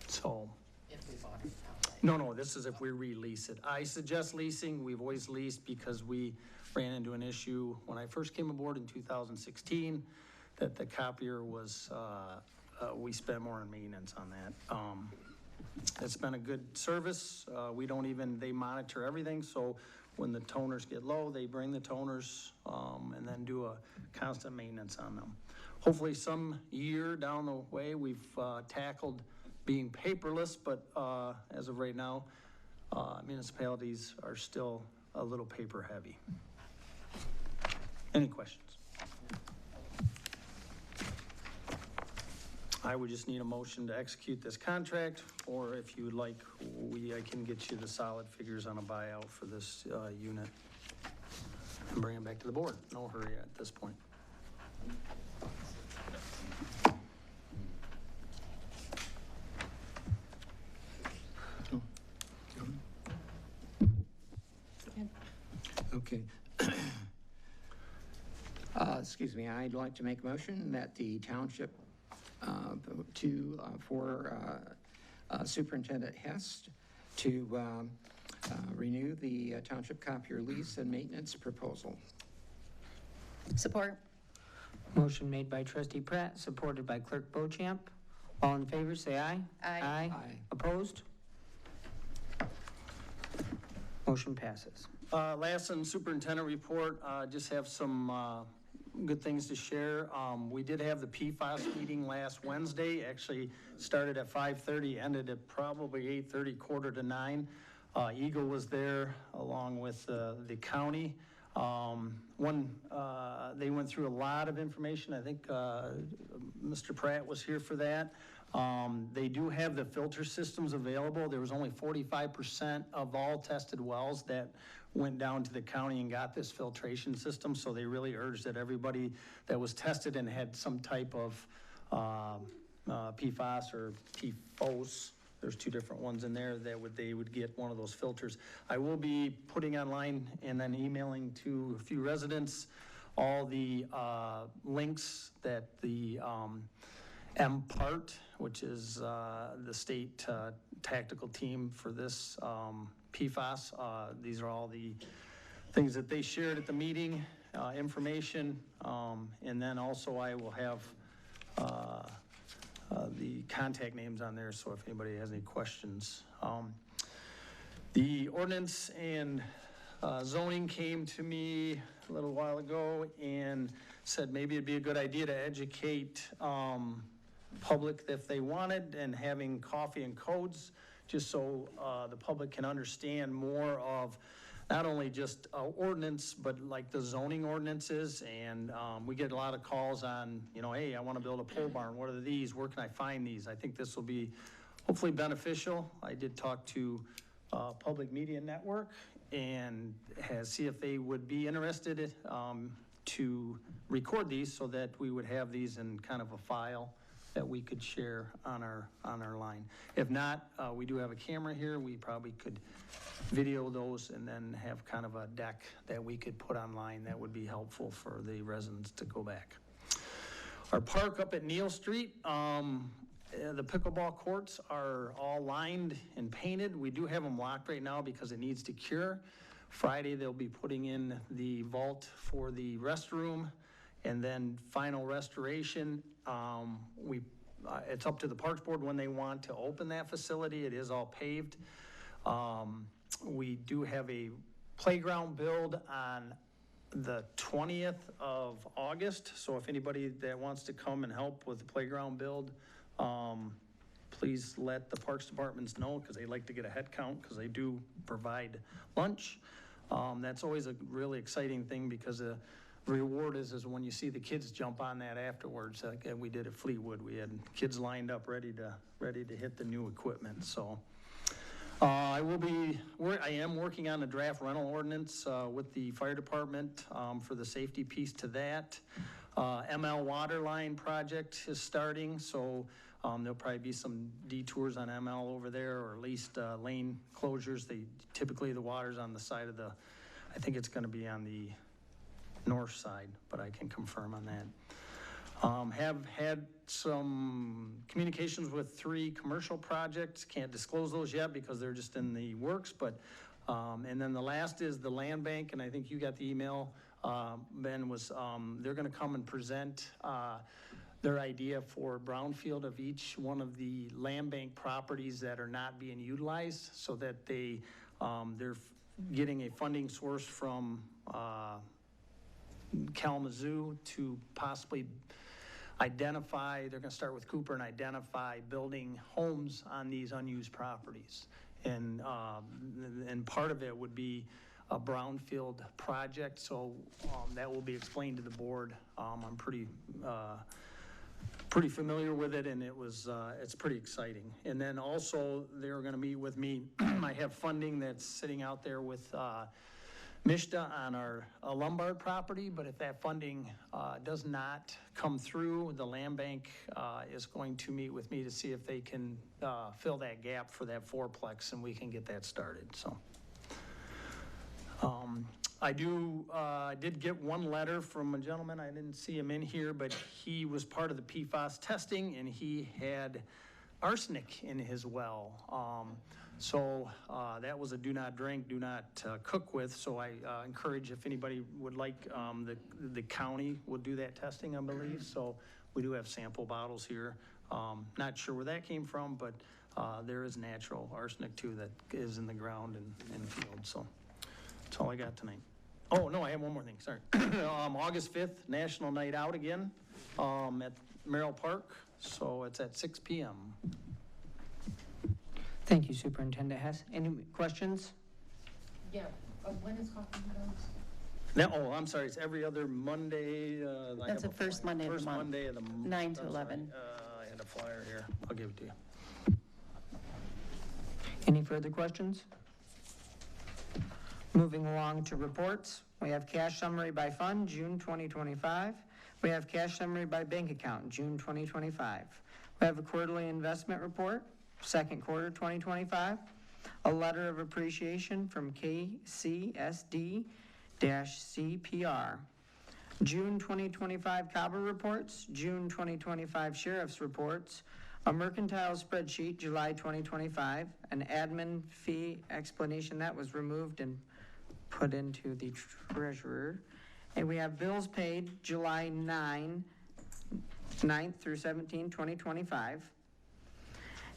So. If we bought it outright. No, this is if we release it. I suggest leasing. We've always leased because we ran into an issue when I first came aboard in 2016, that the copier was, we spent more on maintenance on that. It's been a good service. They monitor everything, so when the toners get low, they bring the toners and then do a constant maintenance on them. Hopefully some year down the way, we've tackled being paperless, but as of right now, municipalities are still a little paper heavy. Any questions? I would just need a motion to execute this contract, or if you would like, I can get you the solid figures on a buyout for this unit and bring it back to the board. No hurry at this point. Okay. Excuse me, I'd like to make a motion that the township for Superintendent Hest to renew the township copier lease and maintenance proposal. Support. Motion made by trustee Pratt, supported by clerk Bochamp. All in favor, say aye. Aye. Aye. Opposed? Motion passes. Last on superintendent report, just have some good things to share. We did have the PFAS meeting last Wednesday. Actually started at 5:30, ended at probably 8:30, 8:45. Eagle was there along with the county. They went through a lot of information. I think Mr. Pratt was here for that. They do have the filter systems available. There was only 45% of all tested wells that went down to the county and got this filtration system, so they really urged that everybody that was tested and had some type of PFAS or PFOS, there's two different ones in there, they would get one of those filters. I will be putting online and then emailing to a few residents all the links that the MPART, which is the state tactical team for this PFAS. These are all the things that they shared at the meeting, information, and then also I will have the contact names on there, so if anybody has any questions. The ordinance and zoning came to me a little while ago and said maybe it'd be a good idea to educate public if they wanted, and having coffee and codes, just so the public can understand more of not only just ordinance, but like the zoning ordinances. And we get a lot of calls on, hey, I want to build a pole barn. What are these? Where can I find these? I think this will be hopefully beneficial. I did talk to Public Media Network and see if they would be interested to record these so that we would have these in kind of a file that we could share on our line. If not, we do have a camera here. We probably could video those and then have kind of a deck that we could put online that would be helpful for the residents to go back. Our park up at Neal Street, the pickleball courts are all lined and painted. We do have them locked right now because it needs to cure. Friday, they'll be putting in the vault for the restroom, and then final restoration. It's up to the Parks Board when they want to open that facility. It is all paved. We do have a playground build on the 20th of August. So if anybody that wants to come and help with the playground build, please let the Parks Departments know, because they like to get a head count, because they do provide lunch. That's always a really exciting thing, because the reward is when you see the kids jump on that afterwards, like we did at Fleetwood. We had kids lined up ready to hit the new equipment, so. I am working on a draft rental ordinance with the fire department for the safety piece to that. ML water line project is starting, so there'll probably be some detours on ML over there, or at least lane closures. Typically the water's on the side of I think it's gonna be on the north side, but I can confirm on that. Have had some communications with 3 commercial projects. Can't disclose those yet because they're just in the works, but, and then the last is the land bank, and I think you got the email, Ben, was, they're gonna come and present, their idea for brownfield of each one of the land bank properties that are not being utilized, so that they're getting a funding source from, Kalamazoo to possibly identify, they're gonna start with Cooper and identify building homes on these unused properties. And part of it would be a brownfield project, so that will be explained to the board. I'm pretty familiar with it, and it's pretty exciting. And then also, they're gonna meet with me. I have funding that's sitting out there with MISTA on our Lombard property, but if that funding does not come through, the land bank is going to meet with me to see if they can fill that gap for that fourplex, and we can get that started, so. I did get one letter from a gentleman, I didn't see him in here, but he was part of the PFAS testing, and he had arsenic in his well. So that was a do not drink, do not cook with. So I encourage, if anybody would like, the county will do that testing, I believe. So we do have sample bottles here. Not sure where that came from, but there is natural arsenic too that is in the ground and field. So that's all I got tonight. Oh, no, I have one more thing, sorry. August 5th, National Night Out again at Merrill Park. So it's at 6 p.m. Thank you, Superintendent Hess. Any questions? Yeah, when is Coffee House? Now, I'm sorry, it's every other Monday. That's the first Monday of the month. First Monday of the month. 9 to 11. I had a flyer here. I'll give it to you. Any further questions? Moving along to reports, we have cash summary by fund, June 2025. We have cash summary by bank account, June 2025. We have a quarterly investment report, second quarter 2025. A letter of appreciation from KCSD-CPR. June 2025 CABA reports, June 2025 sheriff's reports, a mercantile spreadsheet, July 2025, an admin fee explanation that was removed and put into the treasurer. And we have bills paid July 9th through 17, 2025.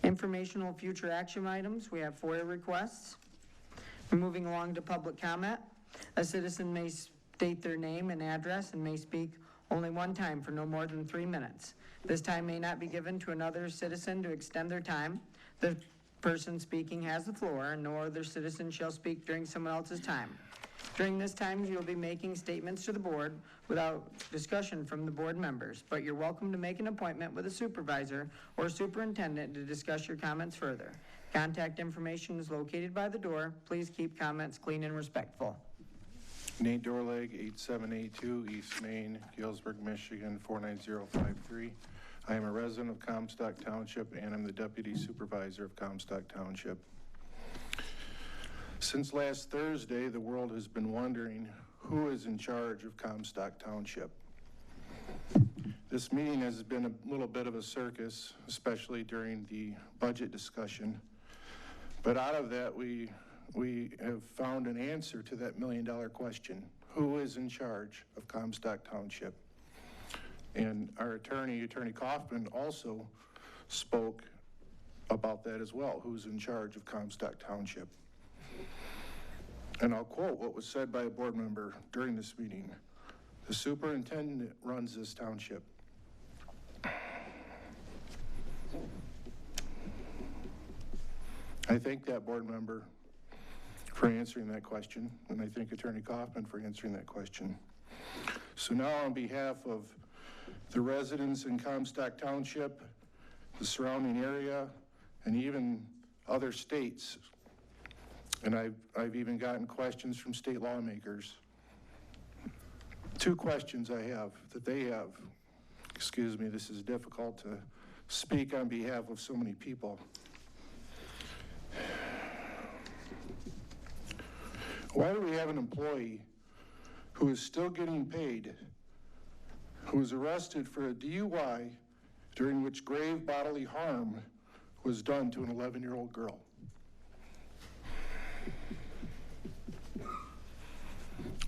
Informational future action items, we have FOIA requests. We're moving along to public comment. A citizen may state their name and address and may speak only one time for no more than 3 minutes. This time may not be given to another citizen to extend their time. The person speaking has the floor, and no other citizen shall speak during someone else's time. During this time, you'll be making statements to the board without discussion from the board members, but you're welcome to make an appointment with a supervisor or superintendent to discuss your comments further. Contact information is located by the door. Please keep comments clean and respectful. Nate Dorleg, 8782 East Main, Galesburg, Michigan, 49053. I am a resident of Comstock Township, and I'm the Deputy Supervisor of Comstock Township. Since last Thursday, the world has been wondering who is in charge of Comstock Township. This meeting has been a little bit of a circus, especially during the budget discussion. But out of that, we have found an answer to that million-dollar question. Who is in charge of Comstock Township? And our Attorney Kaufman, also spoke about that as well. Who's in charge of Comstock Township? And I'll quote what was said by a board member during this meeting. The superintendent runs this township. I thank that board member for answering that question, and I thank Attorney Kaufman for answering that question. So now on behalf of the residents in Comstock Township, the surrounding area, and even other states, and I've even gotten questions from state lawmakers. Two questions I have that they have. Excuse me, this is difficult to speak on behalf of so many people. Why do we have an employee who is still getting paid, who was arrested for a DUI during which grave bodily harm was done to an 11-year-old girl?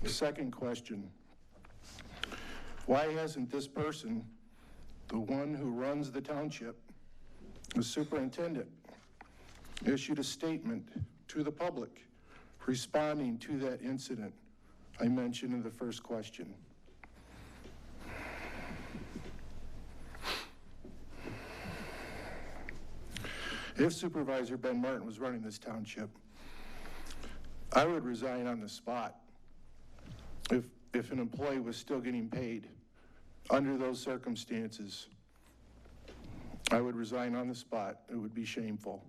Second question, why hasn't this person, the one who runs the township, the superintendent, issued a statement to the public responding to that incident I mentioned in the first question? If Supervisor Ben Martin was running this township, I would resign on the spot if an employee was still getting paid under those circumstances. I would resign on the spot. It would be shameful.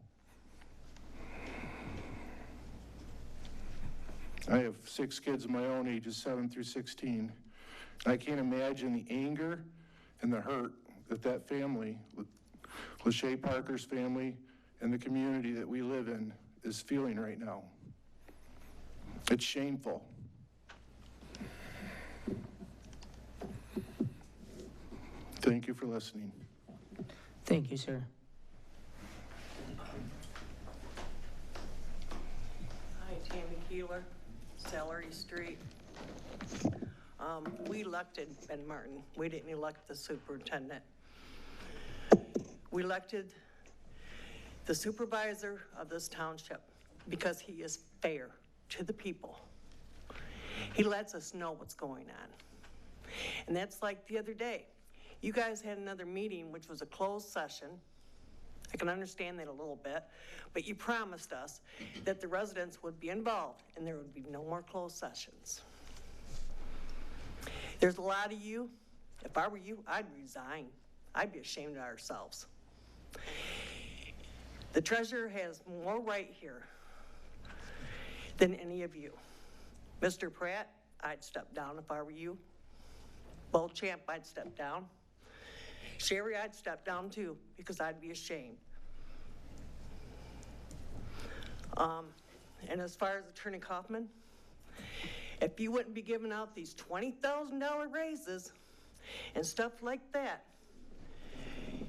I have 6 kids of my own, ages 7 through 16. I can't imagine the anger and the hurt that that family, Lachey Parker's family, and the community that we live in is feeling right now. It's shameful. Thank you for listening. Thank you, sir. Hi, Tammy Keeler, Celery Street. We elected Ben Martin. We didn't elect the superintendent. We elected the supervisor of this township because he is fair to the people. He lets us know what's going on. And that's like the other day. You guys had another meeting, which was a closed session. I can understand that a little bit, but you promised us that the residents would be involved and there would be no more closed sessions. There's a lot of you. If I were you, I'd resign. I'd be ashamed of ourselves. The treasurer has more right here than any of you. Mr. Pratt, I'd step down if I were you. Beauchamp, I'd step down. Sherry, I'd step down too, because I'd be ashamed. And as far as Attorney Kaufman, if you wouldn't be giving out these $20,000 raises and stuff like that,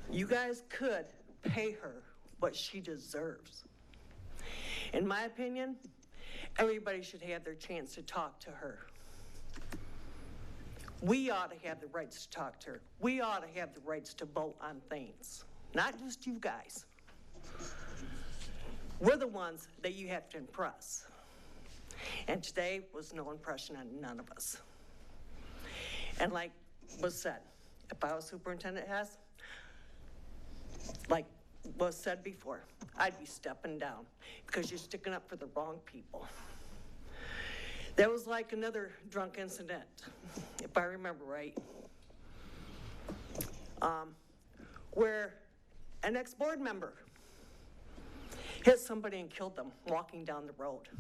you guys could pay her what she deserves. In my opinion, everybody should have their chance to talk to her. We ought to have the rights to talk to her. We ought to have the rights to vote on things, not just you guys. We're the ones that you have to impress. And today was no impression on none of us. And like was said, if I was Superintendent Hess, like was said before, I'd be stepping down because you're sticking up for the wrong people. That was like another drunk incident, if I remember right, where an ex-board member hit somebody and killed them walking down the road.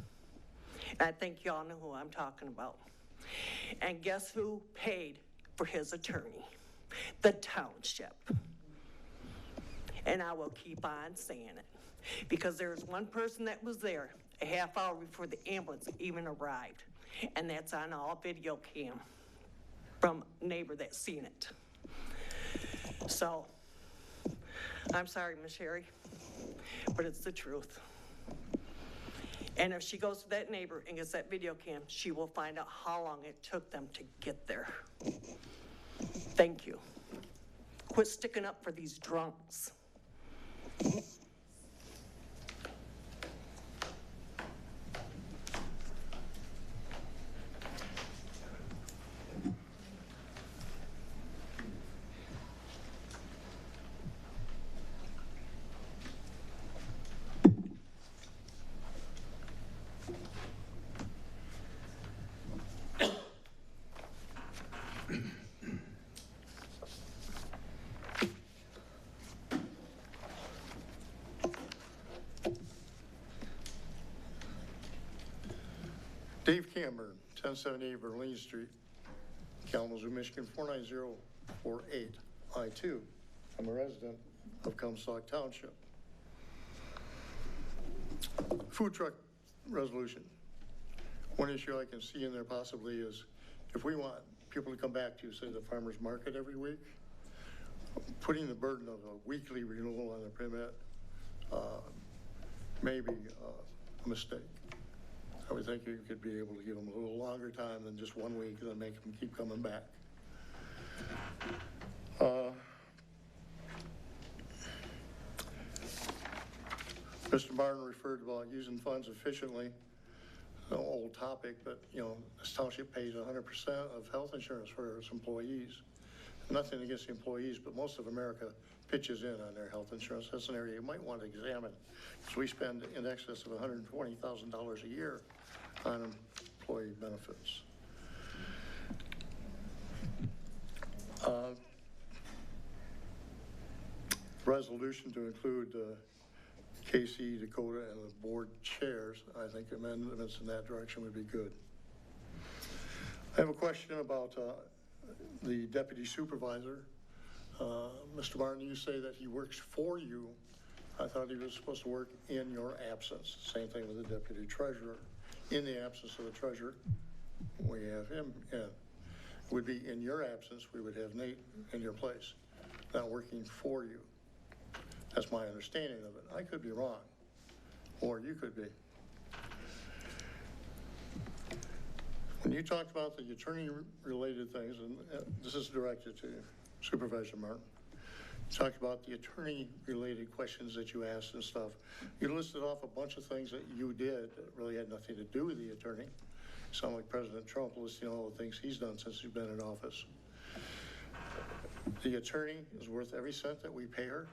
And I think y'all know who I'm talking about. And guess who paid for his attorney? The township. And I will keep on saying it, because there was one person that was there a half hour before the ambulance even arrived. And that's on all video cam from a neighbor that's seen it. So, I'm sorry, Miss Sherry, but it's the truth. And if she goes to that neighbor and gets that video cam, she will find out how long it took them to get there. Thank you. Quit sticking up for these drunks. Dave Camber, 1078 Verlaine Street, Kalamazoo, Michigan, 49048. I, too, am a resident of Comstock Township. Food truck resolution. One issue I can see in there possibly is if we want people to come back to, say, the farmer's market every week, putting the burden of a weekly renewal on the permit may be a mistake. I would think you could be able to give them a little longer time than just 1 week and then make them keep coming back. Mr. Martin referred about using funds efficiently. An old topic, but you know, this township pays 100% of health insurance for its employees. Nothing against the employees, but most of America pitches in on their health insurance. That's an area you might want to examine, because we spend in excess of $120,000 a year on employee benefits. Resolution to include KC, Dakota, and the board chairs. I think amendments in that direction would be good. I have a question about the deputy supervisor. Mr. Martin, you say that he works for you. I thought he was supposed to work in your absence. Same thing with the deputy treasurer. In the absence of the treasurer, we have him in. Would be in your absence, we would have Nate in your place, not working for you. That's my understanding of it. I could be wrong, or you could be. When you talked about the attorney-related things, and this is directed to Supervisor Martin, you talked about the attorney-related questions that you asked and stuff. You listed off a bunch of things that you did that really had nothing to do with the attorney. You sound like President Trump listing all the things he's done since he's been in office. The attorney is worth every cent that we pay her.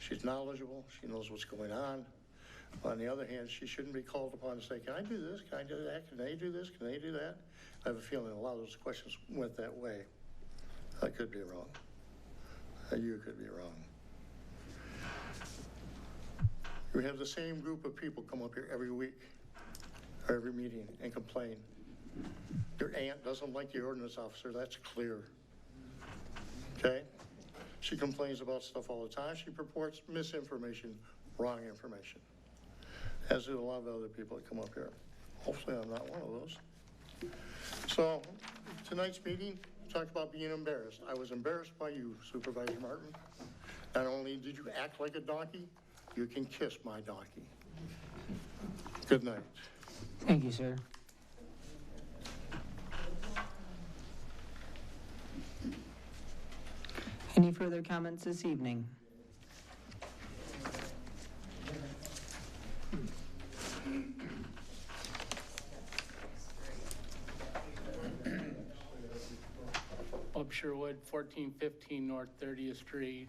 She's knowledgeable. She knows what's going on. On the other hand, she shouldn't be called upon to say, can I do this? Can I do that? Can they do this? Can they do that? I have a feeling a lot of those questions went that way. I could be wrong. You could be wrong. We have the same group of people come up here every week or every meeting and complain. Your aunt doesn't like the ordinance officer. That's clear. Okay? She complains about stuff all the time. She purports misinformation, wrong information, as do a lot of other people that come up here. Hopefully I'm not one of those. So tonight's meeting talked about being embarrassed. I was embarrassed by you, Supervisor Martin. Not only did you act like a donkey, you can kiss my donkey. Good night. Thank you, sir. Any further comments this evening? Bob Sherwood, 1415 North 30th Street.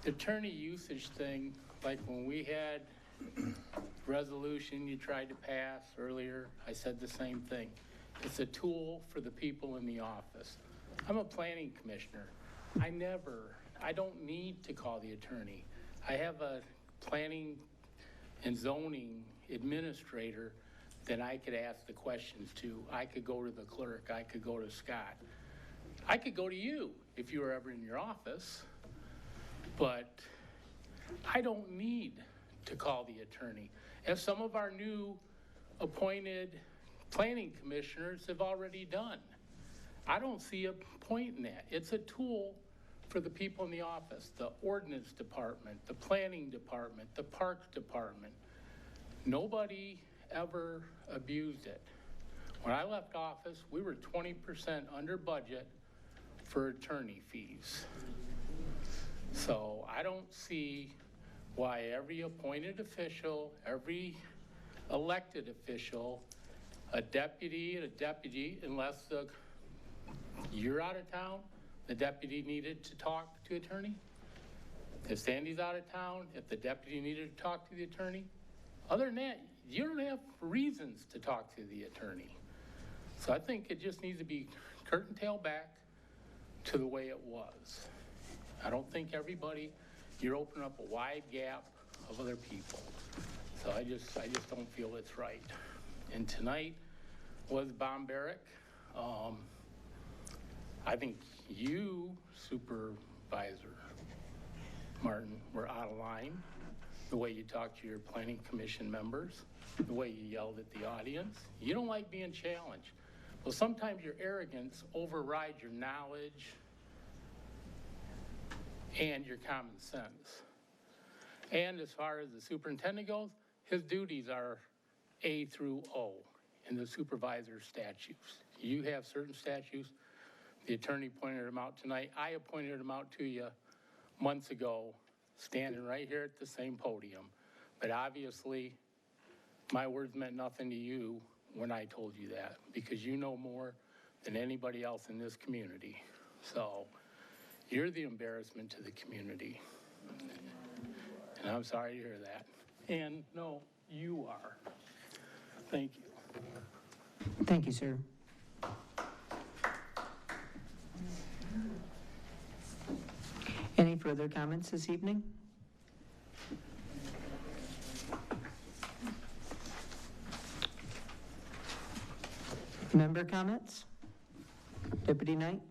The attorney usage thing, like when we had resolution you tried to pass earlier, I said the same thing. It's a tool for the people in the office. I'm a planning commissioner. I don't need to call the attorney. I have a planning and zoning administrator that I could ask the questions to. I could go to the clerk. I could go to Scott. I could go to you if you were ever in your office, but I don't need to call the attorney. As some of our new appointed planning commissioners have already done. I don't see a point in that. It's a tool for the people in the office, the ordinance department, the planning department, the parks department. Nobody ever abused it. When I left office, we were 20% under budget for attorney fees. So I don't see why every appointed official, every elected official, a deputy, unless you're out of town, the deputy needed to talk to attorney. If Sandy's out of town, if the deputy needed to talk to the attorney. Other than that, you don't have reasons to talk to the attorney. So I think it just needs to be curtain tail back to the way it was. I don't think you're opening up a wide gap of other people. So I just don't feel it's right. And tonight, was barbaric. I think you, Supervisor Martin, were out of line. The way you talked to your planning commission members, the way you yelled at the audience. You don't like being challenged. Well, sometimes your arrogance overrides your knowledge and your common sense. And as far as the superintendent goes, his duties are A through O in the supervisor statutes. You have certain statutes. The attorney pointed them out tonight. I pointed them out to you months ago, standing right here at the same podium. But obviously, my words meant nothing to you when I told you that, because you know more than anybody else in this community. So you're the embarrassment to the community. And I'm sorry to hear that. And no, you are. Thank you. Thank you, sir. Any further comments this evening? Member comments? Deputy Knight?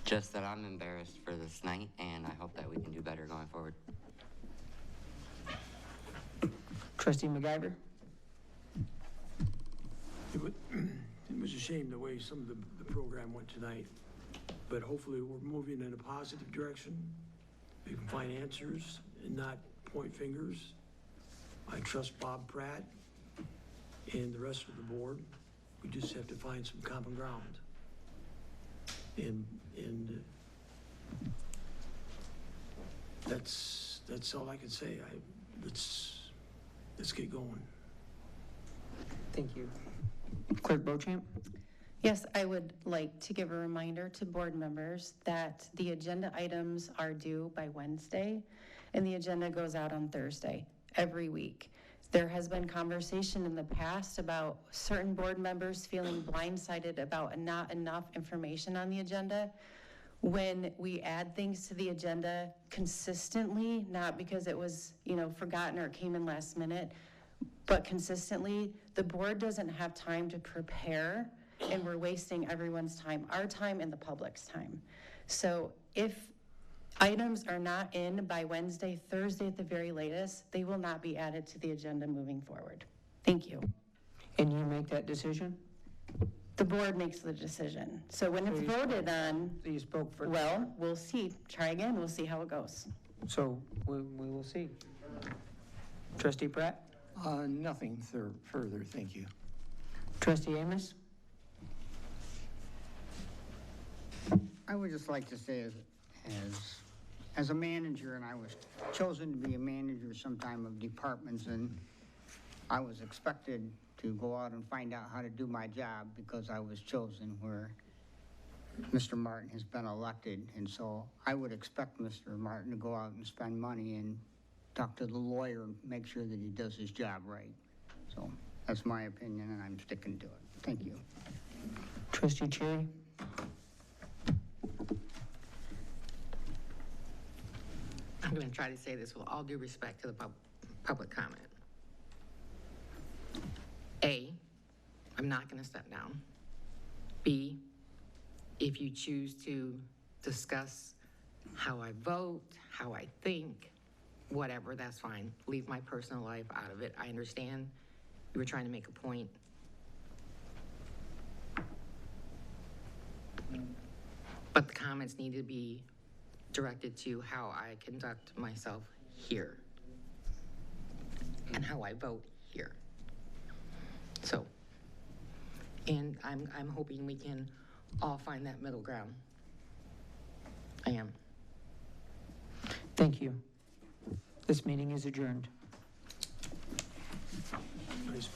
Just that I'm embarrassed for this night, and I hope that we can do better going forward. Trustee McIver? It was a shame the way some of the program went tonight, but hopefully we're moving in a positive direction. We can find answers and not point fingers. I trust Bob Pratt and the rest of the board. We just have to find some common ground. And that's all I can say. Let's get going. Thank you. Clerk Beauchamp? Yes, I would like to give a reminder to board members that the agenda items are due by Wednesday, and the agenda goes out on Thursday every week. There has been conversation in the past about certain board members feeling blindsided about not enough information on the agenda. When we add things to the agenda consistently, not because it was, forgotten or it came in last minute, but consistently, the board doesn't have time to prepare, and we're wasting everyone's time, our time and the public's time. So if items are not in by Wednesday, Thursday at the very latest, they will not be added to the agenda moving forward. Thank you. And you make that decision? The board makes the decision. So when it's voted on, So you spoke for... well, we'll see. Try again, we'll see how it goes. So we will see. Trustee Pratt? Nothing further, thank you. Trustee Amos? I would just like to say as a manager, and I was chosen to be a manager sometime of departments, and I was expected to go out and find out how to do my job because I was chosen, where Mr. Martin has been elected. And so I would expect Mr. Martin to go out and spend money and talk to the lawyer and make sure that he does his job right. So that's my opinion, and I'm sticking to it. Thank you. Trustee Cherry? I'm going to try to say this with all due respect to the public comment. A, I'm not going to step down. B, if you choose to discuss how I vote, how I think, whatever, that's fine. Leave my personal life out of it. I understand you were trying to make a point. But the comments need to be directed to how I conduct myself here and how I vote here. So, and I'm hoping we can all find that middle ground. I am. Thank you. This meeting is adjourned. Nice.